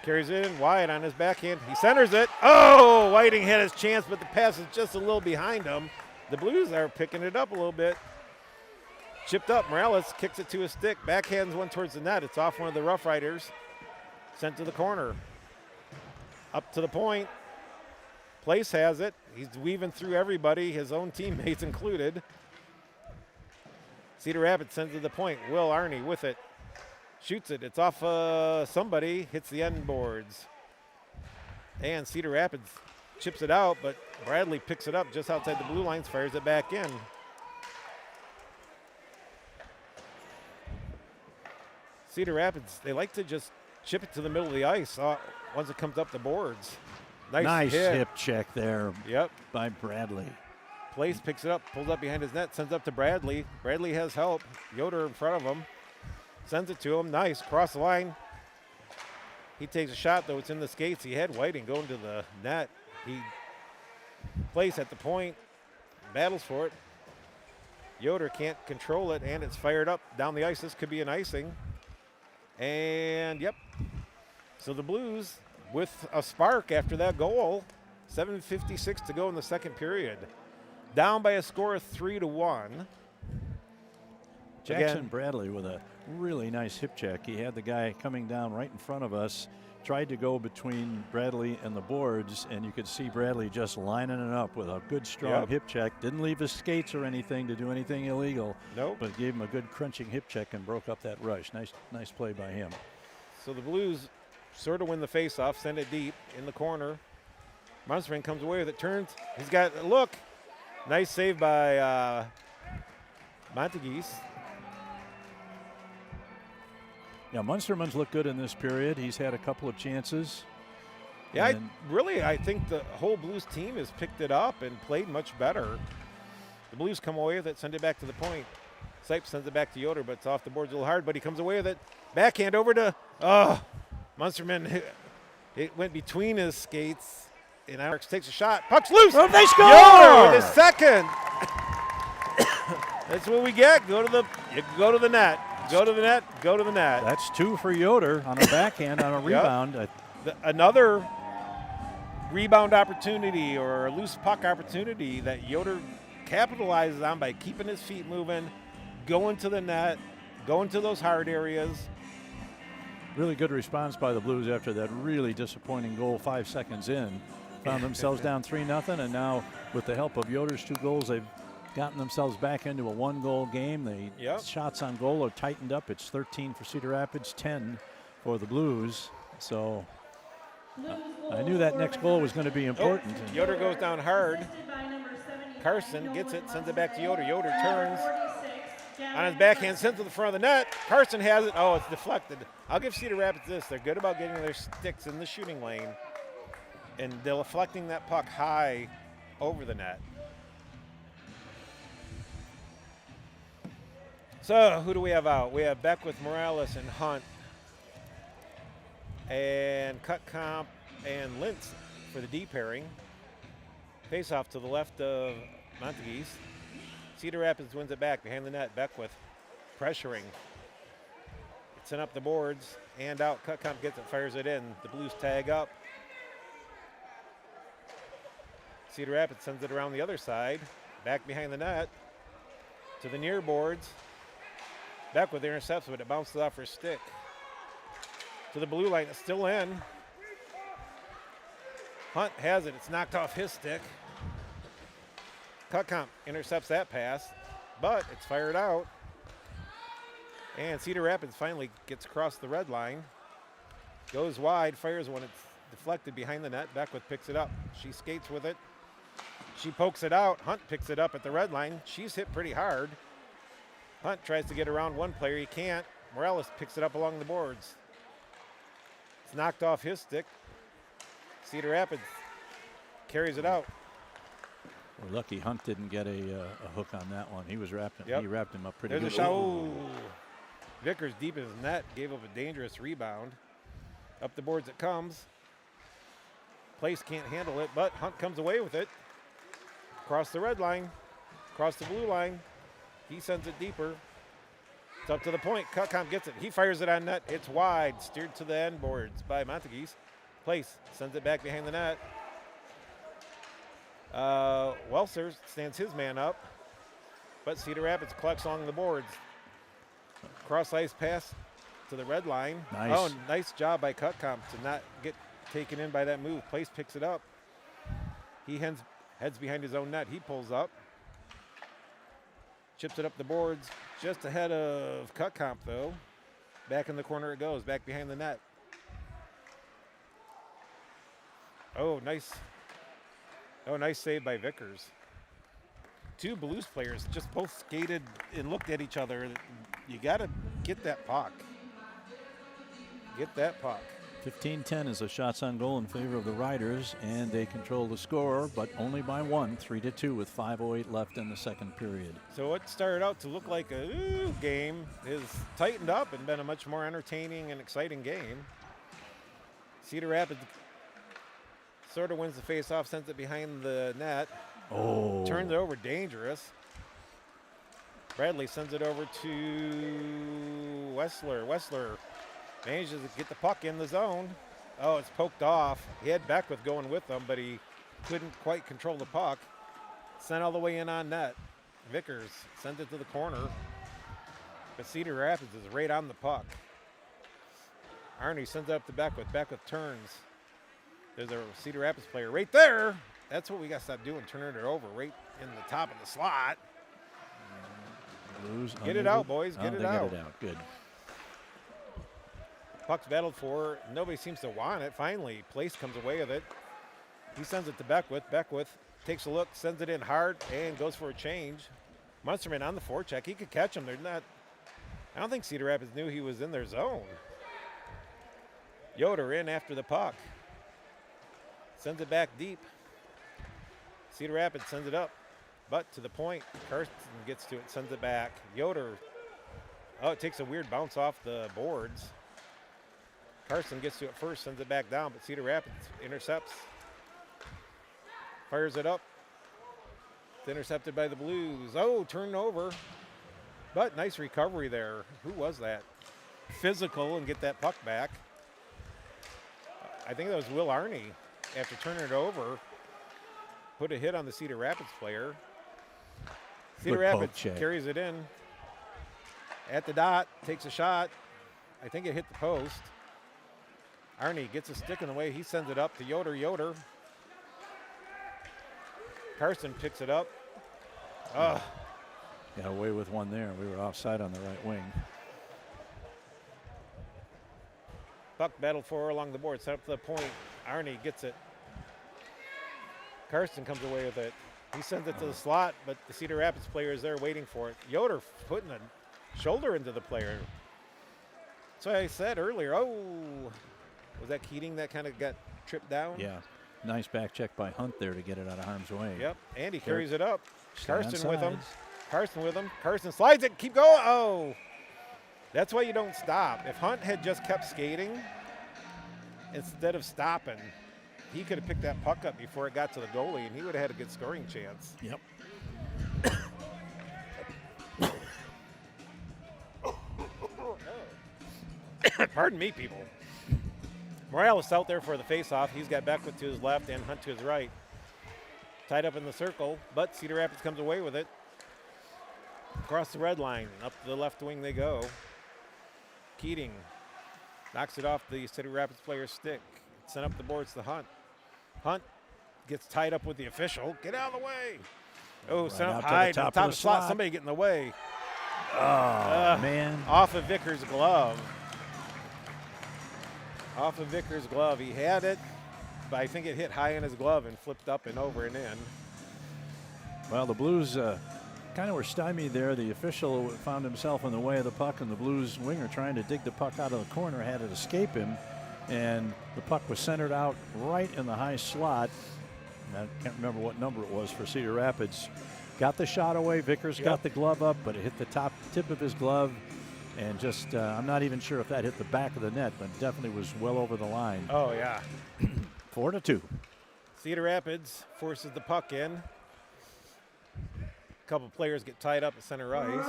Carries it in wide on his backhand. He centers it. Oh, Whiting had his chance, but the pass is just a little behind him. The Blues are picking it up a little bit. Chipped up. Morales kicks it to his stick. Backhands one towards the net. It's off one of the Rough Riders. Sent to the corner. Up to the point. Place has it. He's weaving through everybody, his own teammates included. Cedar Rapids sends it to the point. Will Arney with it. Shoots it. It's off somebody. Hits the end boards. And Cedar Rapids chips it out, but Bradley picks it up just outside the blue lines, fires it back in. Cedar Rapids, they like to just chip it to the middle of the ice once it comes up the boards. Nice hip check there by Bradley. Place picks it up, pulls up behind his net, sends up to Bradley. Bradley has help. Yoder in front of him. Sends it to him. Nice. Cross the line. He takes a shot, though. It's in the skates. He had Whiting going to the net. He plays at the point. Battles for it. Yoder can't control it, and it's fired up down the ice. This could be an icing. And, So the Blues, with a spark after that goal, 7:56 to go in the second period. Down by a score of 3-1. Jackson Bradley with a really nice hip check. He had the guy coming down right in front of us, tried to go between Bradley and the boards, and you could see Bradley just lining it up with a good, strong hip check. Didn't leave his skates or anything to do anything illegal. Nope. But gave him a good crunching hip check and broke up that rush. Nice play by him. So the Blues sort of win the faceoff, send it deep in the corner. Munsterman comes away with it, turns. He's got a look. Nice save by Montagues. Yeah, Munsterman's looked good in this period. He's had a couple of chances. Yeah, I think the whole Blues team has picked it up and played much better. The Blues come away with it, send it back to the point. Sipes sends it back to Yoder, but it's off the boards a little hard, but he comes away with it. Backhand over to, Munsterman. It went between his skates, and Alex takes a shot. Puck's loose. Oh, they score! Yoder with his second. That's what we get. Go to the net. Go to the net, go to the net. That's two for Yoder on a backhand on a rebound. Another rebound opportunity or a loose puck opportunity that Yoder capitalizes on by keeping his feet moving, going to the net, going to those hard areas. Really good response by the Blues after that really disappointing goal 5 seconds in. Found themselves down 3-0, and now with the help of Yoder's 2 goals, they've gotten themselves back into a 1-goal game. The shots on goal are tightened up. It's 13 for Cedar Rapids, 10 for the Blues. So I knew that next goal was going to be important. Yoder goes down hard. Carson gets it, sends it back to Yoder. Yoder turns on his backhand, sends it to the front of the net. Carson has it. Oh, it's deflected. I'll give Cedar Rapids this. They're good about getting their sticks in the shooting lane and deflecting that puck high over the net. So who do we have out? We have Beckwith, Morales, and Hunt, and Cutcomp and Lintz for the D pairing. Face off to the left of Montagues. Cedar Rapids wins it back behind the net. Beckwith pressuring. It's sent up the boards and out. Cutcomp gets it, fires it in. The Blues tag up. Cedar Rapids sends it around the other side. Back behind the net to the near boards. Beckwith intercepts, but it bounces off her stick. To the blue line, it's still in. Hunt has it, it's knocked off his stick. Cutcomp intercepts that pass, but it's fired out. And Cedar Rapids finally gets across the red line. Goes wide, fires when it's deflected behind the net. Beckwith picks it up. She skates with it. She pokes it out. Hunt picks it up at the red line. She's hit pretty hard. Hunt tries to get around one player. He can't. Morales picks it up along the boards. It's knocked off his stick. Cedar Rapids carries it out. We're lucky Hunt didn't get a hook on that one. He was wrapped. He wrapped him up pretty good. There's a shot. Vickers deep in his net gave up a dangerous rebound. Up the boards it comes. Place can't handle it, but Hunt comes away with it. Across the red line, across the blue line. He sends it deeper. It's up to the point. Cutcomb gets it. He fires it on net. It's wide. Steered to the end boards by Montaguese. Place sends it back behind the net. Welser stands his man up, but Cedar Rapids collects along the boards. Cross ice pass to the red line. Nice. Oh, nice job by Cutcomb to not get taken in by that move. Place picks it up. He heads behind his own net. He pulls up. Chips it up the boards just ahead of Cutcomb, though. Back in the corner it goes, back behind the net. Oh, nice. Oh, nice save by Vickers. Two Blues players just both skated and looked at each other. You got to get that puck. Get that puck. 15-10 is the shots on goal in favor of the Riders, and they control the score, but only by one, 3-2 with 5:08 left in the second period. So what started out to look like a game has tightened up and been a much more entertaining and exciting game. Cedar Rapids sort of wins the face-off, sends it behind the net. Oh. Turns it over, dangerous. Bradley sends it over to Wessler. Wessler manages to get the puck in the zone. Oh, it's poked off. He had Beckwith going with him, but he couldn't quite control the puck. Sent all the way in on net. Vickers sends it to the corner. But Cedar Rapids is right on the puck. Arnie sends it up to Beckwith. Beckwith turns. There's a Cedar Rapids player right there. That's what we got to stop doing, turning it over right in the top of the slot. Blues Get it out, boys. Get it out. Get it out. Good. Puck's battled for. Nobody seems to want it. Finally, Place comes away with it. He sends it to Beckwith. Beckwith takes a look, sends it in hard, and goes for a change. Munsterman on the forecheck. He could catch him. They're not. I don't think Cedar Rapids knew he was in their zone. Yoder in after the puck. Sends it back deep. Cedar Rapids sends it up, but to the point. Karsten gets to it, sends it back. Yoder. Oh, it takes a weird bounce off the boards. Carson gets to it first, sends it back down, but Cedar Rapids intercepts. Fires it up. It's intercepted by the Blues. Oh, turned over. But nice recovery there. Who was that? Physical and get that puck back. I think that was Will Arney. After turning it over, put a hit on the Cedar Rapids player. Cedar Good Rapids poke check. carries it in. At the dot, takes a shot. I think it hit the post. Arnie gets a stick in the way. He sends it up to Yoder. Yoder. Carson picks it up. Got away with one there. We were offside on the right wing. Puck battled for along the board. Set up to the point. Arnie gets it. Carson comes away with it. He sends it to the slot, but the Cedar Rapids player is there waiting for it. Yoder putting a shoulder into the player. So I said earlier, was that Keating that kind of got tripped down? Yeah. Nice back check by Hunt there to get it out of harm's way. Yep. And he carries it up. Stay Carson with him. onside. Carson with him. Carson slides it. Keep going. Oh. That's why you don't stop. If Hunt had just kept skating instead of stopping, he could have picked that puck up before it got to the goalie, and he would have had a good scoring chance. Yep. Pardon me, people. Morales out there for the face-off. He's got Beckwith to his left and Hunt to his right. Tied up in the circle, but Cedar Rapids comes away with it. Across the red line, up the left wing they go. Keating knocks it off the Cedar Rapids player's stick. Sent up the boards to Hunt. Hunt gets tied up with the official. Get out of the way. Oh, Right sent out up to the high to the top of top the of the slot. slot. Somebody get in the way. Oh, man. Off of Vickers' glove. Off of Vickers' glove. He had it, but I think it hit high in his glove and flipped up and over and in. Well, the Blues kind of were stymied there. The official found himself in the way of the puck, and the Blues winger trying to dig the puck out of the corner had it escape him, and the puck was centered out right in the high slot. I can't remember what number it was for Cedar Rapids. Got the shot away. Vickers got the glove up, but it hit the top tip of his glove, and just I'm not even sure if that hit the back of the net, but definitely was well over the line. Oh, yeah. 4-2. Cedar Rapids forces the puck in. A couple players get tied up at center ice.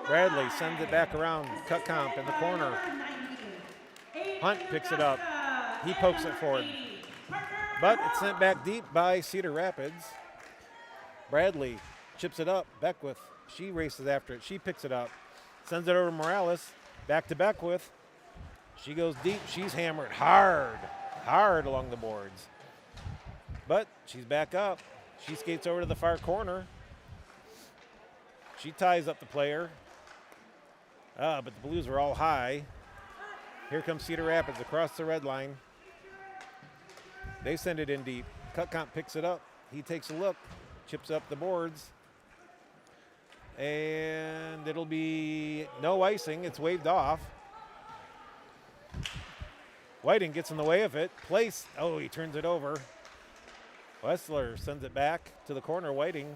Bradley sends it back around. Cut comp in the corner. Hunt picks it up. He pokes it forward. But it's sent back deep by Cedar Rapids. Bradley chips it up. Beckwith, she races after it. She picks it up. Sends it over to Morales. Back to Beckwith. She goes deep. She's hammered hard along the boards. But she's back up. She skates over to the far corner. She ties up the player. But the Blues are all high. Here comes Cedar Rapids across the red line. They send it in deep. Cutcomp picks it up. He takes a look, chips up the boards. And it'll be no icing. It's waved off. Whiting gets in the way of it. Place. Oh, he turns it over. Wessler sends it back to the corner. Whiting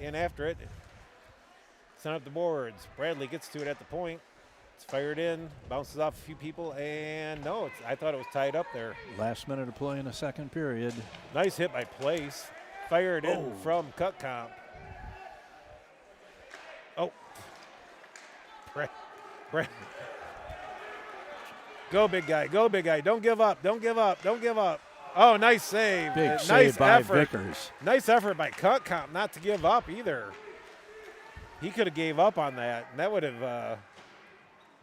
in after it. Send up the boards. Bradley gets to it at the point. It's fired in, bounces off a few people, and no, I thought it was tied up there. Last minute of play in the second period. Nice hit by Place. Fired in from Cutcomp. Oh. Go, big guy. Go, big guy. Don't give up. Don't give up. Don't give up. Oh, nice save. Big nice save by effort. Vickers. Nice effort by Cutcomp not to give up either. He could have gave up on that, and that would have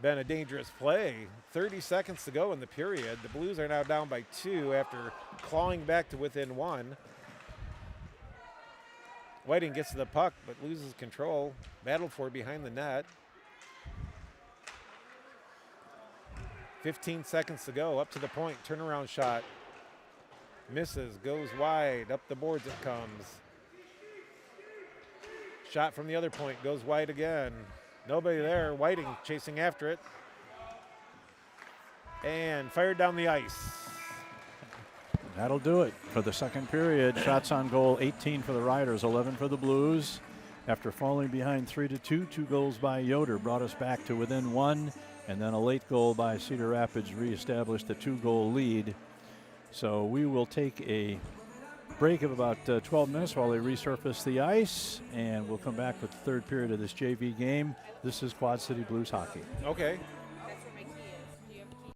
been a dangerous play. 30 seconds to go in the period. The Blues are now down by 2 after clawing back to within 1. Whiting gets to the puck but loses control. Battled for behind the net. 15 seconds to go. Up to the point. Turnaround shot. Misses. Goes wide. Up the boards it comes. Shot from the other point. Goes wide again. Nobody there. Whiting chasing after it. And fired down the ice. That'll do it for the second period. Shots on goal, 18 for the Riders, 11 for the Blues. After falling behind 3-2, 2 goals by Yoder brought us back to within 1. And then a late goal by Cedar Rapids reestablished the 2-goal lead. So we will take a break of about 12 minutes while they resurface the ice, and we'll come back with the third period of this JV game. This is Quad City Blues hockey. Okay. That's where my key is. Do you have a key?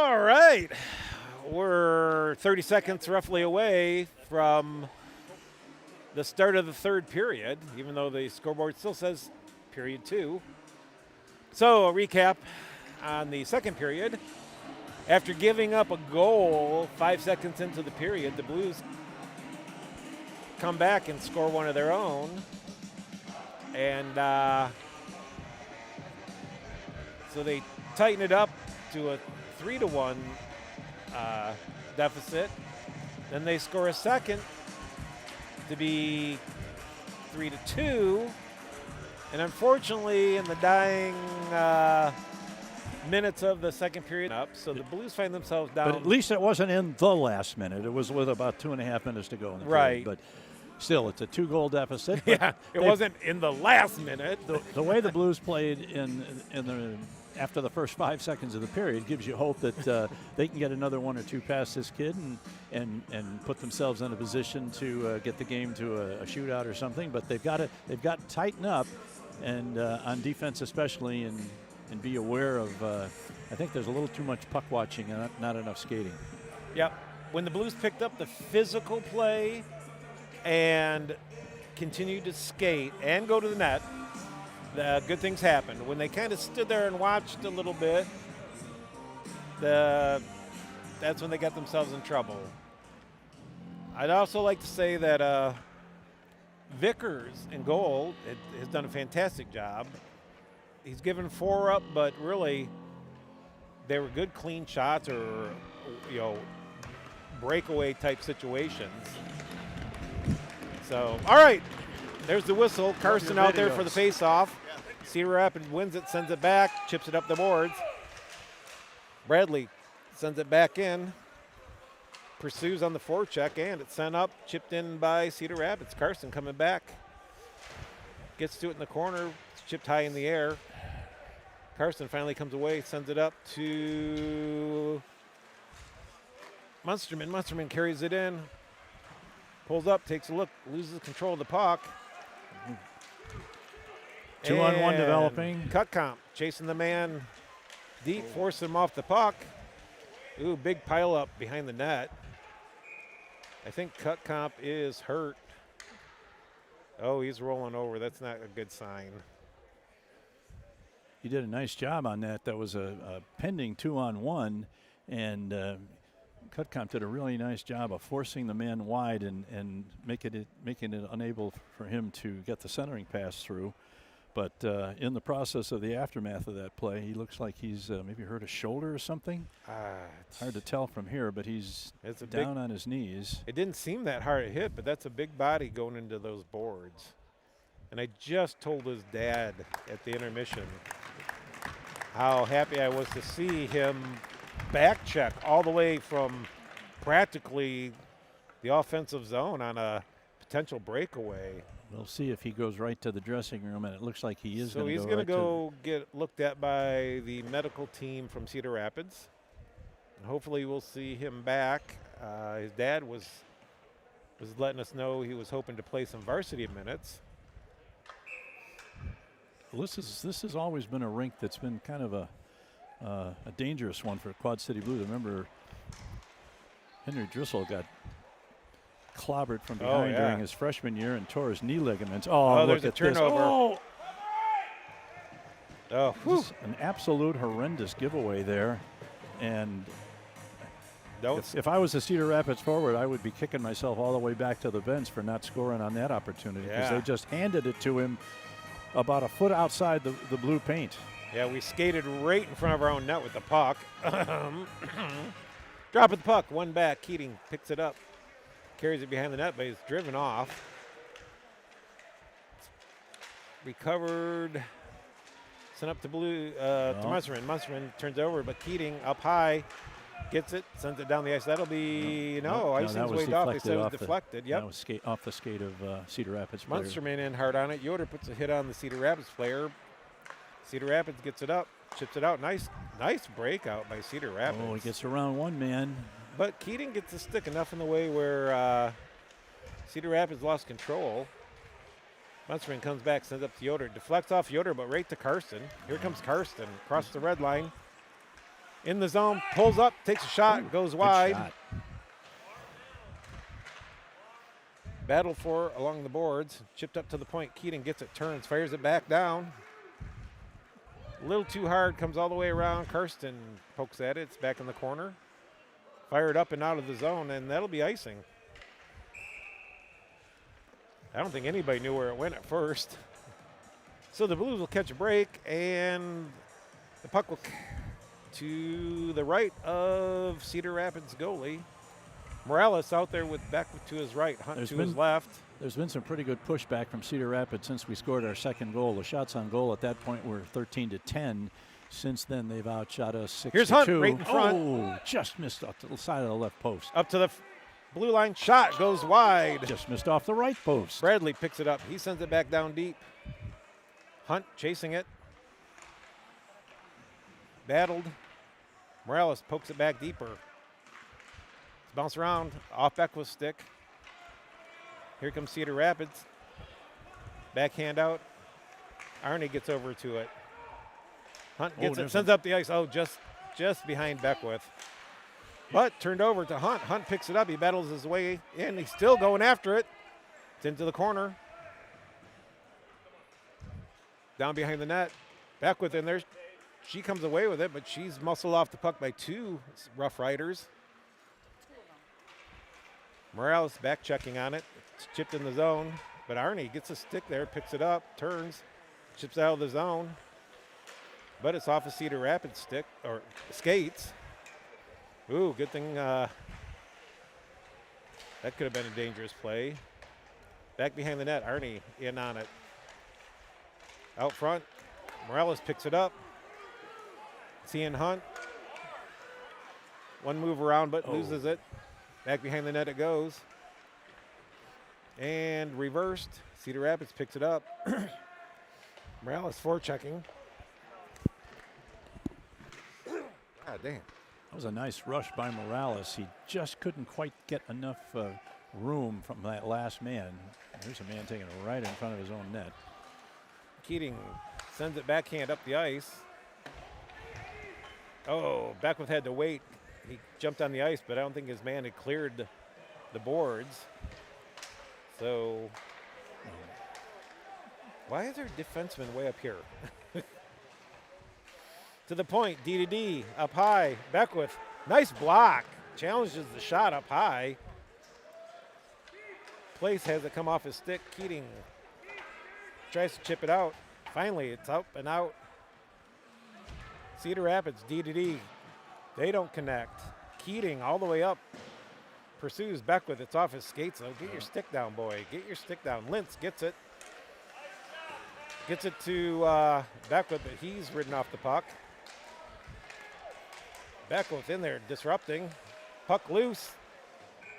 All right. We're 30 seconds roughly away from the start of the third period, even though the scoreboard still says period 2. So, a recap on the second period. After giving up a goal 5 seconds into the period, the Blues come back and score one of their own. And so they tighten it up to a 3-1 deficit. Then they score a second to be 3-2. And unfortunately, in the dying minutes of the second period up, so the Blues find themselves down. But at least it wasn't in the last minute. It was with about 2.5 minutes to go in the period. But still, it's a 2-goal deficit. Yeah, it wasn't in the last minute. The way the Blues played after the first 5 seconds of the period gives you hope that they can get another 1 or 2 past this kid and put themselves in a position to get the game to a shootout or something. But they've got to tighten up, and on defense especially, and be aware of. I think there's a little too much puck watching and not enough skating. Yep. When the Blues picked up the physical play and continued to skate and go to the net, good things happened. When they kind of stood there and watched a little bit, that's when they got themselves in trouble. I'd also like to say that Vickers in goal has done a fantastic job. He's given 4 up, but really they were good clean shots or, breakaway type situations. So, all right, there's the whistle. Carson out there for the face-off. Cedar Rapids wins it, sends it back, chips it up the boards. Bradley sends it back in, pursues on the forecheck, and it's sent up, chipped in by Cedar Rapids. Carson coming back, gets to it in the corner, it's chipped high in the air. Carson finally comes away, sends it up to Munsterman. Munsterman carries it in, pulls up, takes a look, loses control of the puck. 2-on-1 developing. Cut comp, chasing the man deep, forcing him off the puck. Ooh, big pile up behind the net. I think Cut comp is hurt. Oh, he's rolling over. That's not a good sign. He did a nice job on that. That was a pending 2-on-1, and Cutcomp did a really nice job of forcing the man wide and making it unable for him to get the centering pass through. But in the process of the aftermath of that play, he looks like he's maybe hurt a shoulder or something. Hard to tell from here, but he's down on his knees. It didn't seem that hard to hit, but that's a big body going into those boards. And I just told his dad at the intermission how happy I was to see him back check all the way from practically the offensive zone on a potential breakaway. We'll see if he goes right to the dressing room, and it looks like he is. So he's going to go get looked at by the medical team from Cedar Rapids. And hopefully we'll see him back. His dad was letting us know he was hoping to play some varsity minutes. Well, this has always been a rink that's been kind of a dangerous one for Quad City Blues. I remember Henry Drissel got clobbered from behind during his freshman year and tore his knee ligaments. Oh, there's a turnover. This. An absolute horrendous giveaway there. And if I was a Cedar Rapids forward, I would be kicking myself all the way back to the bench for not scoring on that opportunity, because they just handed it to him about a foot outside the blue paint. Yeah, we skated right in front of our own net with the puck. Dropping the puck, one back. Keating picks it up, carries it behind the net, but he's driven off. Recovered, sent up to to Munsterman. Munsterman turns over, but Keating up high, gets it, sends it down the ice. That'll be icing's way off. They said it was deflected. Yep. That was off the skate of Cedar Rapids player. Munsterman in hard on it. Yoder puts a hit on the Cedar Rapids player. Cedar Rapids gets it up, chips it out. Nice breakout by Cedar Rapids. Oh, he gets around one man. But Keating gets the stick enough in the way where Cedar Rapids lost control. Munsterman comes back, sends up to Yoder. Deflects off Yoder, but right to Karsten. Here comes Karsten across the red line. In the zone, pulls up, takes a shot, goes Good wide. shot. Battle for along the boards. Chipped up to the point. Keating gets it, turns, fires it back down. A little too hard, comes all the way around. Karsten pokes at it. It's back in the corner. Fired up and out of the zone, and that'll be icing. I don't think anybody knew where it went at first. So the Blues will catch a break, and the puck will to the right of Cedar Rapids goalie. Morales out there with back to his right, Hunt to his left. There's been some pretty good pushback from Cedar Rapids since we scored our second goal. The shots on goal at that point were 13-10. Since then, they've outshot us 6-2. Here's Hunt right in front. Oh, just missed off the side of the left post. Up to the blue line, shot goes wide. Just missed off the right post. Bradley picks it up. He sends it back down deep. Hunt chasing it. Battled. Morales pokes it back deeper. It's bounced around, off Beckwith's stick. Here comes Cedar Rapids. Backhand out. Arnie gets over to it. Hunt gets it, sends up the ice. Oh, just behind Beckwith. But turned over to Hunt. Hunt picks it up. He battles his way in. He's still going after it. It's into the corner. Down behind the net. Beckwith in there. She comes away with it, but she's muscled off the puck by two Rough Riders. Morales back checking on it. It's chipped in the zone, but Arnie gets a stick there, picks it up, turns, chips out of the zone. But it's off a Cedar Rapids stick, or skates. Ooh, good thing that could have been a dangerous play. Back behind the net, Arnie in on it. Out front, Morales picks it up. Seeing Hunt. One move around, but loses it. Back behind the net it goes. And reversed. Cedar Rapids picks it up. Morales forechecking. God damn. That was a nice rush by Morales. He just couldn't quite get enough room from that last man. There's a man taking it right in front of his own net. Keating sends it backhand up the ice. Oh, Beckwith had to wait. He jumped on the ice, but I don't think his man had cleared the boards. So, why is there a defenseman way up here? To the point, D up high. Beckwith, nice block. Challenges the shot up high. Place has it come off his stick. Keating tries to chip it out. Finally, it's up and out. Cedar Rapids, D. They don't connect. Keating all the way up. Pursues Beckwith. It's off his skates, though. Get your stick down, boy. Get your stick down. Lintz gets it. Gets it to Beckwith, but he's ridden off the puck. Beckwith in there disrupting. Puck loose.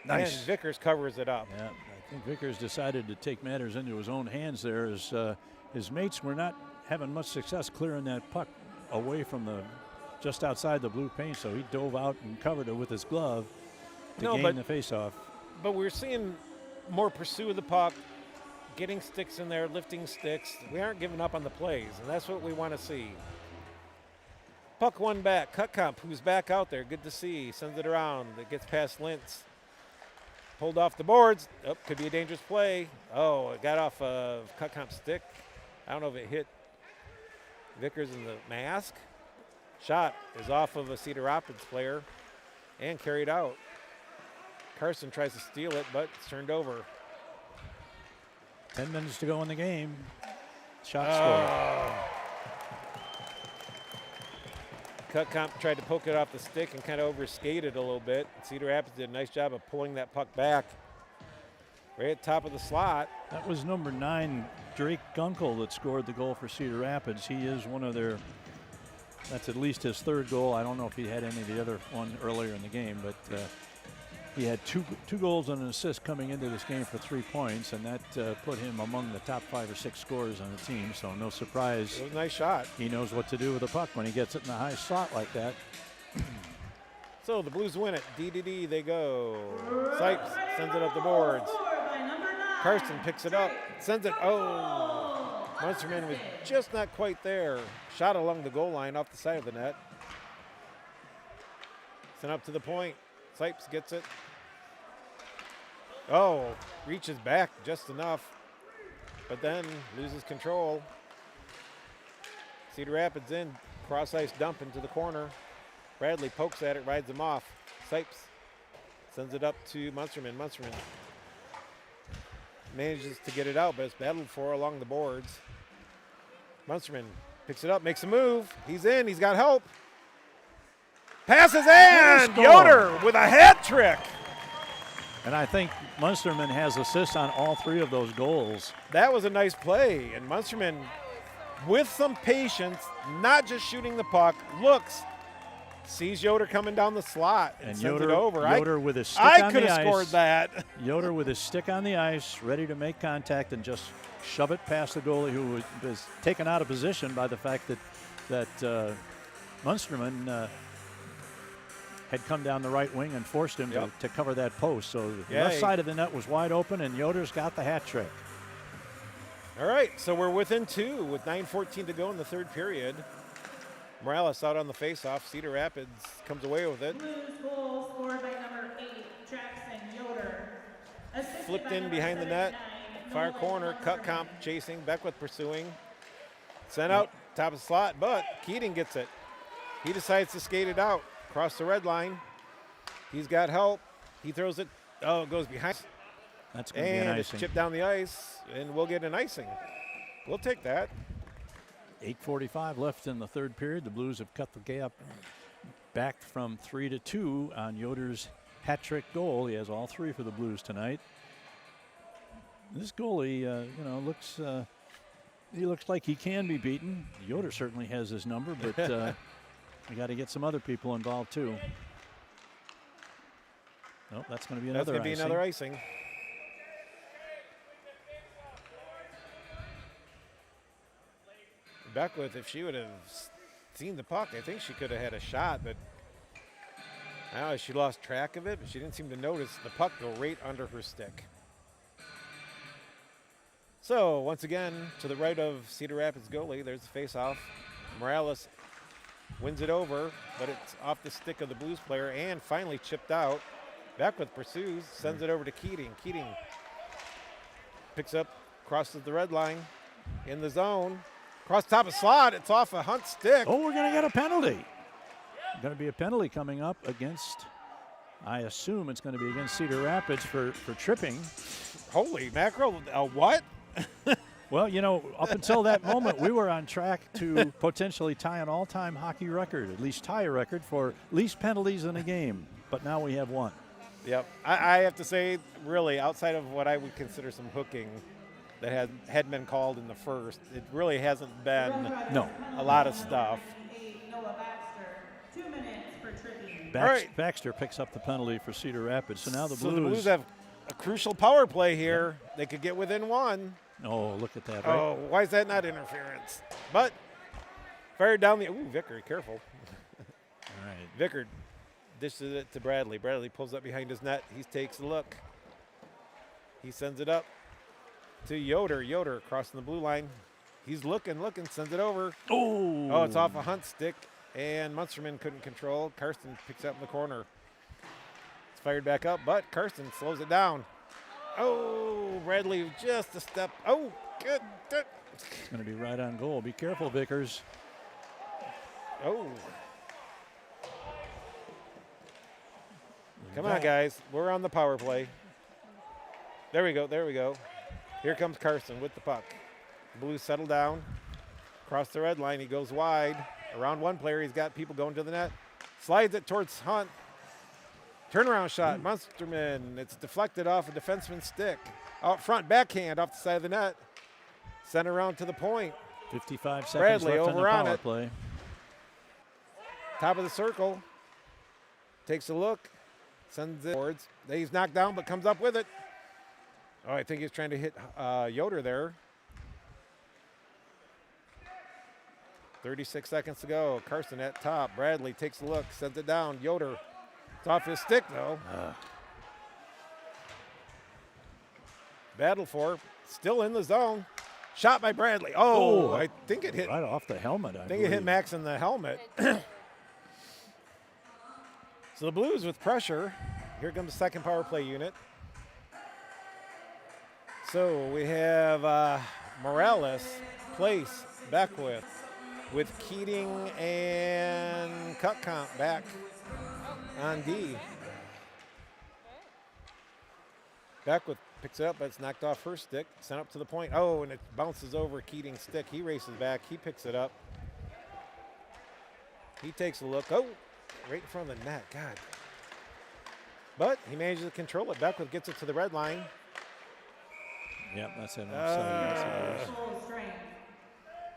Nice. And Vickers covers it up. Yeah, I think Vickers decided to take matters into his own hands there as his mates were not having much success clearing that puck away from the just outside the blue paint, so he dove out and covered it with his glove to gain the faceoff. But we're seeing more pursuit of the puck, getting sticks in there, lifting sticks. We aren't giving up on the plays, and that's what we want to see. Puck one back. Cutcomp, who's back out there. Good to see. Sends it around. It gets past Lintz. Pulled off the boards. Oh, could be a dangerous play. Oh, it got off of Cutcomp's stick. I don't know if it hit Vickers in the mask. Shot is off of a Cedar Rapids player and carried out. Carson tries to steal it, but it's turned over. 10 minutes to go in the game. Shot scored. Cutcomp tried to poke it off the stick and kind of overskated a little bit. Cedar Rapids did a nice job of pulling that puck back. Right at the top of the slot. That was number 9, Drake Gunkel, that scored the goal for Cedar Rapids. He is one of their, that's at least his third goal. I don't know if he had any of the other one earlier in the game, but he had two goals and an assist coming into this game for 3 points, and that put him among the top 5 or 6 scorers on the team, so no surprise. It was a nice shot. He knows what to do with the puck when he gets it in the high slot like that. So the Blues win it. D, they go. Sipes sends it up the boards. Karsten picks it up, sends it. Oh, Munsterman was just not quite there. Shot along the goal line off the side of the net. Sent up to the point. Sipes gets it. Oh, reaches back just enough, but then loses control. Cedar Rapids in, cross ice dump into the corner. Bradley pokes at it, rides him off. Sipes sends it up to Munsterman. Munsterman manages to get it out, but it's battled for along the boards. Munsterman picks it up, makes a move. He's in, he's got help. Passes in! Yoder with a hat trick. And I think Munsterman has assists on all 3 of those goals. That was a nice play. And Munsterman, with some patience, not just shooting the puck, looks, sees Yoder coming down the slot and sends it over. Yoder with his stick on the ice. I could have scored that. Yoder with his stick on the ice, ready to make contact and just shove it past the goalie, who was taken out of position by the fact that Munsterman had come down the right wing and forced him to cover that post. So the left side of the net was wide open, and Yoder's got the hat trick. All right, so we're within 2 with 9:14 to go in the third period. Morales out on the faceoff. Cedar Rapids comes away with it. Blues goal scored by number 8, Jackson Yoder. Assisted Flipped by in number behind the net. 79, Far Nolan corner, cut Munsterman. comp chasing. Beckwith pursuing. Sent out, top of the slot, but Keating gets it. He decides to skate it out. Across the red line. He's got help. He throws it. Oh, it goes behind. That's going to be an And it's icing. chipped down the ice, and we'll get an icing. We'll take that. 8:45 left in the third period. The Blues have cut the gap back from 3 to 2 on Yoder's hat trick goal. He has all 3 for the Blues tonight. This goalie, looks he looks like he can be beaten. Yoder certainly has his number, but we got to get some other people involved too. Nope, that's going to be another That's going to be another icing. Beckwith, if she would have seen the puck, I think she could have had a shot, but I don't know, she lost track of it, but she didn't seem to notice the puck go right under her stick. So, once again, to the right of Cedar Rapids goalie, there's the face-off. Morales wins it over, but it's off the stick of the Blues player and finally chipped out. Beckwith pursues, sends it over to Keating. Keating picks up, crosses the red line, in the zone. Across the top of slot, it's off a Hunt stick. Oh, we're going to get a penalty. Going to be a penalty coming up against, I assume it's going to be against Cedar Rapids for tripping. Holy mackerel, what? Well, up until that moment, we were on track to potentially tie an all-time hockey record, at least tie a record for least penalties in a game. But now we have one. Yep. I have to say, really, outside of what I would consider some hooking that had been called in the first, it really hasn't been a lot of stuff. Noah Baxter, 2 minutes for tripping. Baxter picks up the penalty for Cedar Rapids. So now the Blues have a crucial power play here. They could get within 1. Oh, look at that. Right? Oh, why is that not interference? But fired down the, Vickard, careful. All right. Vickard dishes it to Bradley. Bradley pulls up behind his net. He takes a look. He sends it up to Yoder. Yoder crossing the blue line. He's looking, sends it over. Oh, it's off a Hunt stick, and Munsterman couldn't control. Karsten picks it up in the corner. It's fired back up, but Karsten slows it down. Oh, Bradley just a step. Oh, good. It's going to be right on goal. Be careful, Vickers. Oh. Come on, guys. We're on the power play. There we go. Here comes Carson with the puck. Blues settle down. Across the red line, he goes wide. Around one player, he's got people going to the net. Slides it towards Hunt. Turnaround shot, Munsterman. It's deflected off a defenseman's stick. Out front, backhand off the side of the net. Sent around to the point. 55 seconds Bradley left over on on the power it. play. Top of the circle. Takes a look. Sends it towards. He's knocked down, but comes up with it. Oh, I think he's trying to hit Yoder there. 36 seconds to go. Carson at top. Bradley takes a look, sends it down. Yoder. It's off his stick, though. Battle for. Still in the zone. Shot by Bradley. Oh, I think it hit. Right off the helmet, I think it hit Max in the helmet. So the Blues with pressure. Here comes the second power play unit. So we have Morales, Place, Beckwith, with Keating and Cutcomp back on D. Beckwith picks it up, but it's knocked off her stick, sent up to the point. Oh, and it bounces over Keating's stick. He races back, he picks it up. He takes a look. Oh, right in front of the net, God. But he manages to control it. Beckwith gets it to the red line. Yep, that's it. That's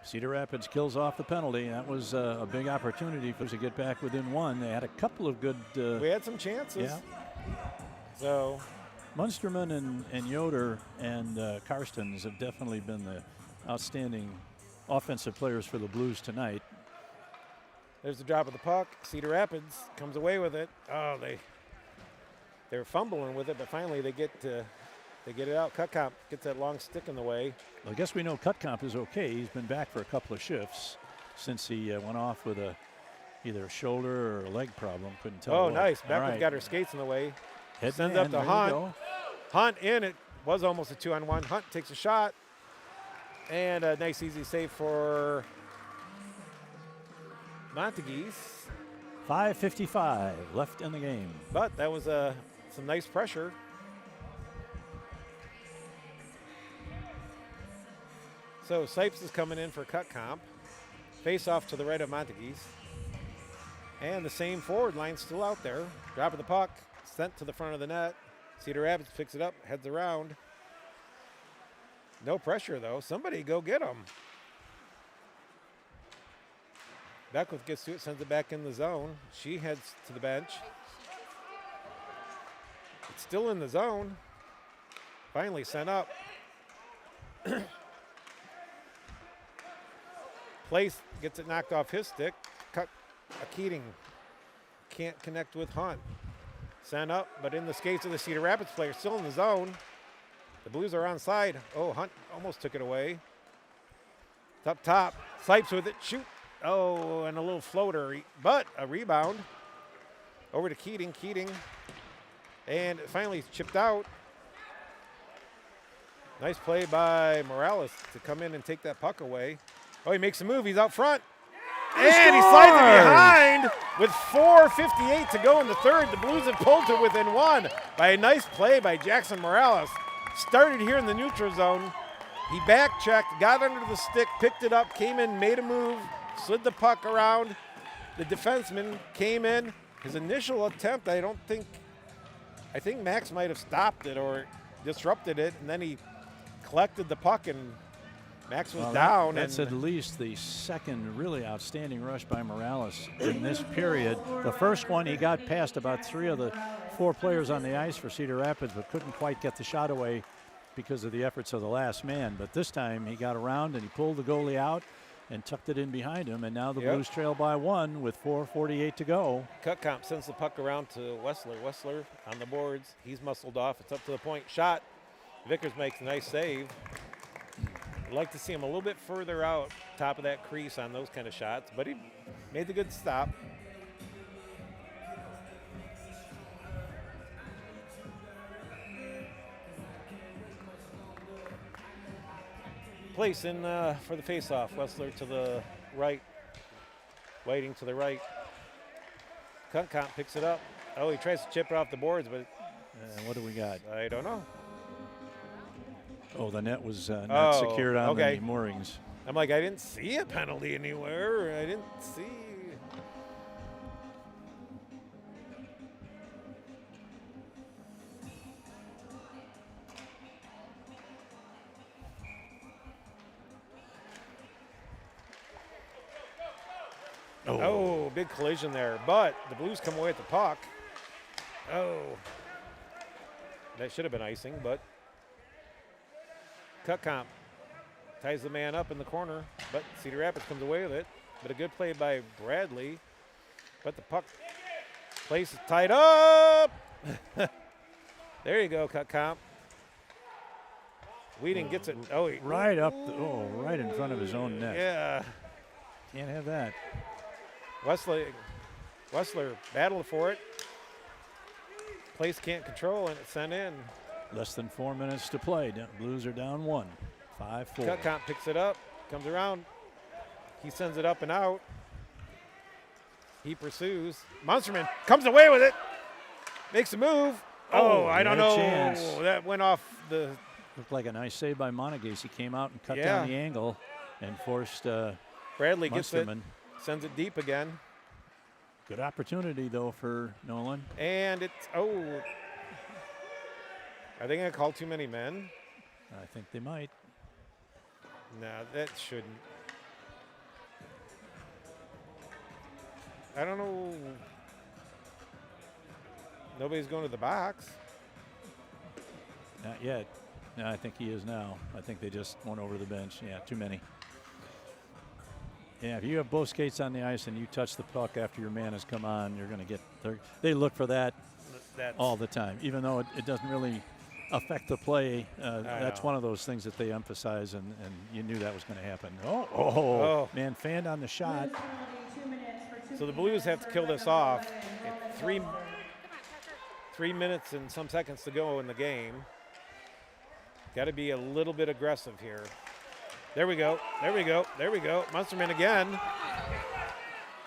Cedar Rapids kills off the penalty. That was a big opportunity for us to get back within one. They had a couple of good. We had some chances. Yeah. So Munsterman and Yoder and Karstens have definitely been the outstanding offensive players for the Blues tonight. there's the drop of the puck. Cedar Rapids comes away with it. Oh, they're fumbling with it, but finally they get it out. Cutcomp gets that long stick in the way. Well, I guess we know Cutcomp is okay. He's been back for a couple of shifts since he went off with either a shoulder or a leg problem. Couldn't tell. Oh, what. nice. All Beckwith right. got her skates in the way. Head Sends man, up to there you Hunt. go. Hunt in. It was almost a 2-on-1. Hunt takes a shot. And a nice easy save for Montagues. 5:55 left in the game. But that was some nice pressure. So Sipes is coming in for Cutcomp. Face off to the right of Montagues. And the same forward line still out there. Drop of the puck, sent to the front of the net. Cedar Rapids picks it up, heads around. No pressure though. Somebody go get him. Beckwith gets to it, sends it back in the zone. She heads to the bench. It's still in the zone. Finally sent up. Place gets it knocked off his stick. Keating can't connect with Hunt. Sent up, but in the skates of the Cedar Rapids player, still in the zone. The Blues are onside. Oh, Hunt almost took it away. It's up top. Sipes with it. Shoot. Oh, and a little floater, but a rebound. Over to Keating. Keating. And finally chipped out. Nice play by Morales to come in and take that puck away. Oh, he makes a move. He's out front. And he slides it behind with 4:58 to go in the third. The Blues have pulled to within one by a nice play by Jackson Morales. Started here in the neutral zone. He back-checked, got under the stick, picked it up, came in, made a move, slid the puck around. The defenseman came in. His initial attempt, I think Max might have stopped it or disrupted it, and then he collected the puck and Max was down. That's at least the second really outstanding rush by Morales in this period. The first one, he got past about 3 of the 4 players on the ice for Cedar Rapids, but couldn't quite get the shot away because of the efforts of the last man. But this time he got around and he pulled the goalie out and tucked it in behind him. And now the Blues trail by 1 with 4:48 to go. Cutcomp sends the puck around to Wessler. Wessler on the boards. He's muscled off. It's up to the point. Shot. Vickers makes a nice save. I'd like to see him a little bit further out, top of that crease on those kind of shots, but he made the good stop. Place in for the faceoff. Wessler to the right. Waiting to the right. Cutcomp picks it up. Oh, he tries to chip it off the boards, but What do we got? I don't know. Oh, the net was not secured on okay. the moorings. I'm like, I didn't see a penalty anywhere. I didn't see. Oh, big collision there. But the Blues come away with the puck. Oh. That should have been icing, but Cutcomp ties the man up in the corner, but Cedar Rapids comes away with it. But a good play by Bradley. But the puck place is tied up. There you go, Cutcomp. Whedon gets it. Oh, Right up, right in front of his own net. Yeah. Can't have that. Wessler battled for it. Place can't control, and it's sent in. Less than 4 minutes to play. Blues are down 1. 5-4. Cutcomp picks it up, comes around. He sends it up and out. He pursues. Monsterman comes away with it. Makes a move. Oh, I don't know. Chance. That went off the. Looked like a nice save by Monegace. He came out and cut down the angle and forced Bradley gets it. Munsterman. Sends it deep again. Good opportunity, though, for Nolan. And it's, are they going to call too many men? I think they might. No, that shouldn't. I don't know. Nobody's going to the box. Not yet. No, I think he is now. I think they just went over the bench. Yeah, too many. Yeah, if you have both skates on the ice and you touch the puck after your man has come on, you're going to get. They look for that all the time, even though it doesn't really affect the play. That's one of those things that they emphasize, and you knew that was going to happen. Oh, man, fanned on the shot. So the Blues have to kill this off. 3 minutes and some seconds to go in the game. Got to be a little bit aggressive here. There we go. There we go. There we go. Munsterman again.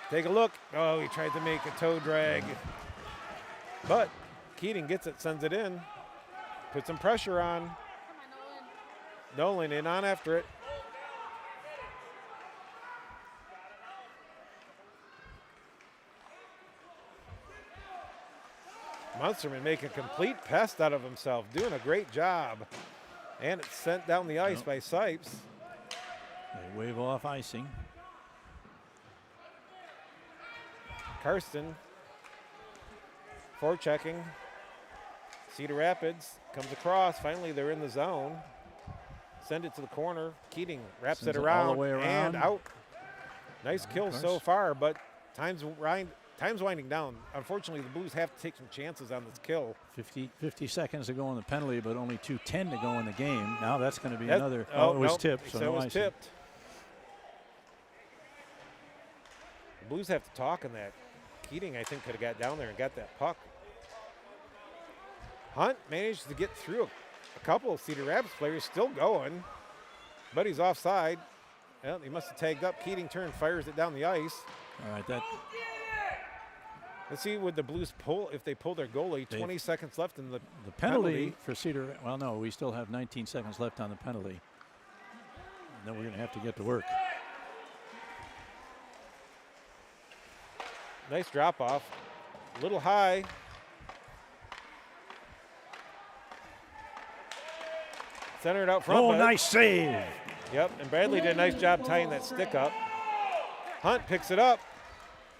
Take a look. Oh, he tried to make a toe drag. But Keating gets it, sends it in. Put some pressure on. Nolan in on after it. Munsterman making a complete pest out of himself, doing a great job. And it's sent down the ice by Sipes. They wave off icing. Karsten forechecking. Cedar Rapids comes across. Finally, they're in the zone. Send it to the corner. Keating wraps Sends it it around, all the way around. and out. Nice kill so far, but time's winding down. Unfortunately, the Blues have to take some chances on this kill. 50 seconds to go in the penalty, but only 2:10 to go in the game. Now that's going to be another. Oh, it was nope. tipped. So no it was icing. tipped. The Blues have to talk on that. Keating, I think, could have got down there and got that puck. Hunt managed to get through a couple of Cedar Rapids players, still going, but he's offside. Well, he must have tagged up. Keating turn, fires it down the ice. All right, that. Let's see, would the Blues pull if they pull their goalie? 20 seconds left in the penalty for Cedar. Well, no, we still have 19 seconds left on the penalty. And then we're going to have to get to work. Nice drop off. A little high. Centered out front. Oh, but nice save. Yep, and Bradley did a nice job tying that stick up. Hunt picks it up,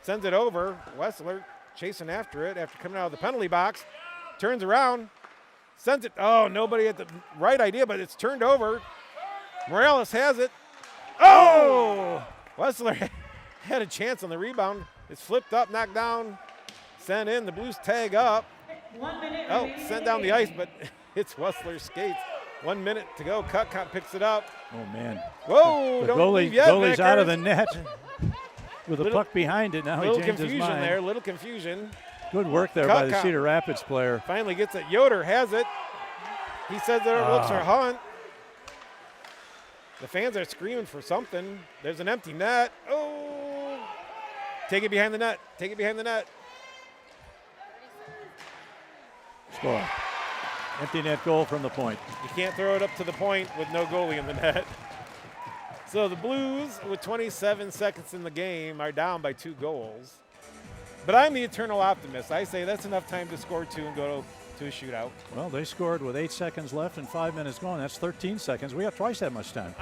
sends it over. Wessler chasing after it after coming out of the penalty box. Turns around, sends it. Oh, nobody had the right idea, but it's turned over. Morales has it. Oh! Wessler had a chance on the rebound. It's flipped up, knocked down, sent in. The Blues tag up. 1 minute. Oh, sent down the ice, but it's Wessler's skates. 1 minute to go. Cutcomp picks it up. Oh, man. Whoa, The don't leave yet, goalie's out of the Vickers. net with the puck behind it. Now he Little changed his confusion mind. there, little confusion. Good work there by the Cutcomp. Cedar Rapids player. Finally gets it. Yoder has it. He says that it looks for Hunt. The fans are screaming for something. There's an empty net. Oh! Take it behind the net. Take it behind the net. Score. Empty net goal from the point. You can't throw it up to the point with no goalie in the net. So the Blues, with 27 seconds in the game, are down by 2 goals. But I'm the eternal optimist. I say that's enough time to score 2 and go to a shootout. Well, they scored with 8 seconds left and 5 minutes gone. That's 13 seconds. We got twice that much time.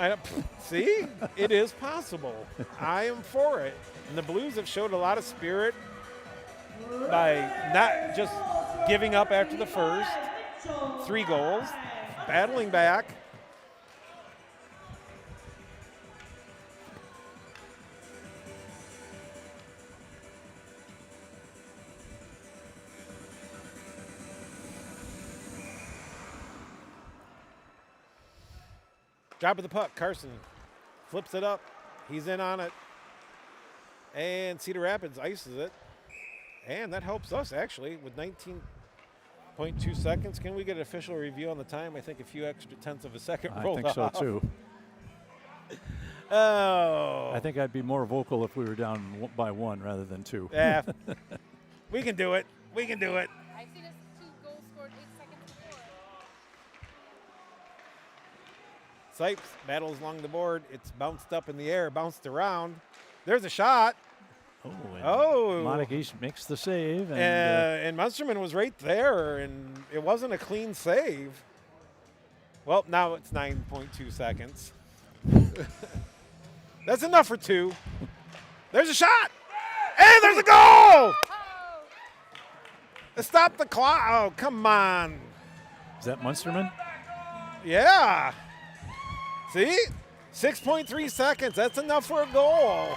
See, it is possible. I am for it. And the Blues have showed a lot of spirit by not just giving up after the first 3 goals, battling back. Drop of the puck. Carson flips it up. He's in on it. And Cedar Rapids ices it. And that helps us, actually, with 19 .2 seconds. Can we get an official review on the time? I think a few extra tenths of a second I rolled think so off. too. Oh. I think I'd be more vocal if we were down by 1 rather than 2. Yeah. We can do it. We can do it. I've seen us 2 goals scored 8 seconds before. Sipes battles along the board. It's bounced up in the air, bounced around. There's a shot. Oh, Montague makes the save. And Munsterman was right there, and it wasn't a clean save. Well, now it's 9.2 seconds. That's enough for 2. There's a shot. And there's a goal. Oh! Stop the clock. Oh, come on. Is that Munsterman? Yeah. See? 6.3 seconds. That's enough for a goal.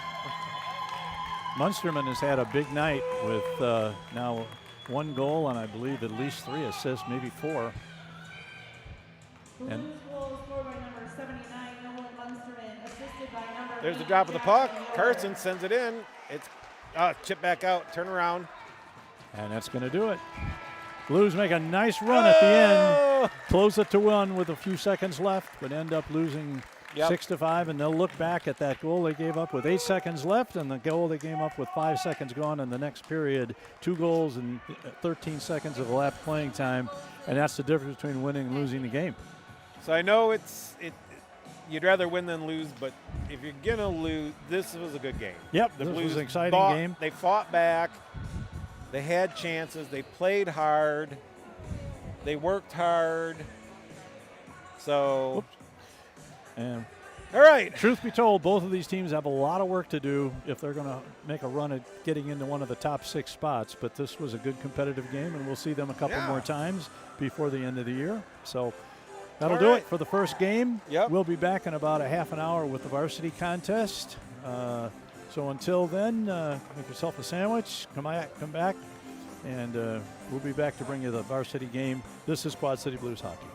Munsterman has had a big night with now 1 goal and I believe at least 3 assists, maybe 4. Blues And goal scored by number 79, Nolan Munsterman, assisted by number There's the 8, drop of the puck. Jackson Yoder. Carson sends it in. It's chip back out. Turn around. And that's going to do it. Blues make a nice run at the end. Close it to 1 with a few seconds left, but end up losing 6-5. And they'll look back at that goal they gave up with 8 seconds left and the goal they gave up with 5 seconds gone in the next period. 2 goals and 13 seconds of left playing time. And that's the difference between winning and losing the game. So I know you'd rather win than lose, but if you're going to lose, this was a good game. Yep, The this Blues was an exciting fought, game. They fought back. They had chances. They played hard. They worked hard. So, And all right. truth be told, both of these teams have a lot of work to do if they're going to make a run at getting into one of the top 6 spots. But this was a good competitive game, and we'll see them a couple more times before the end of the year. So that'll do it for the first game. Yep. We'll be back in about a half an hour with the varsity contest. So until then, make yourself a sandwich, come back, and we'll be back to bring you the varsity game. This is Quad City Blues Hockey.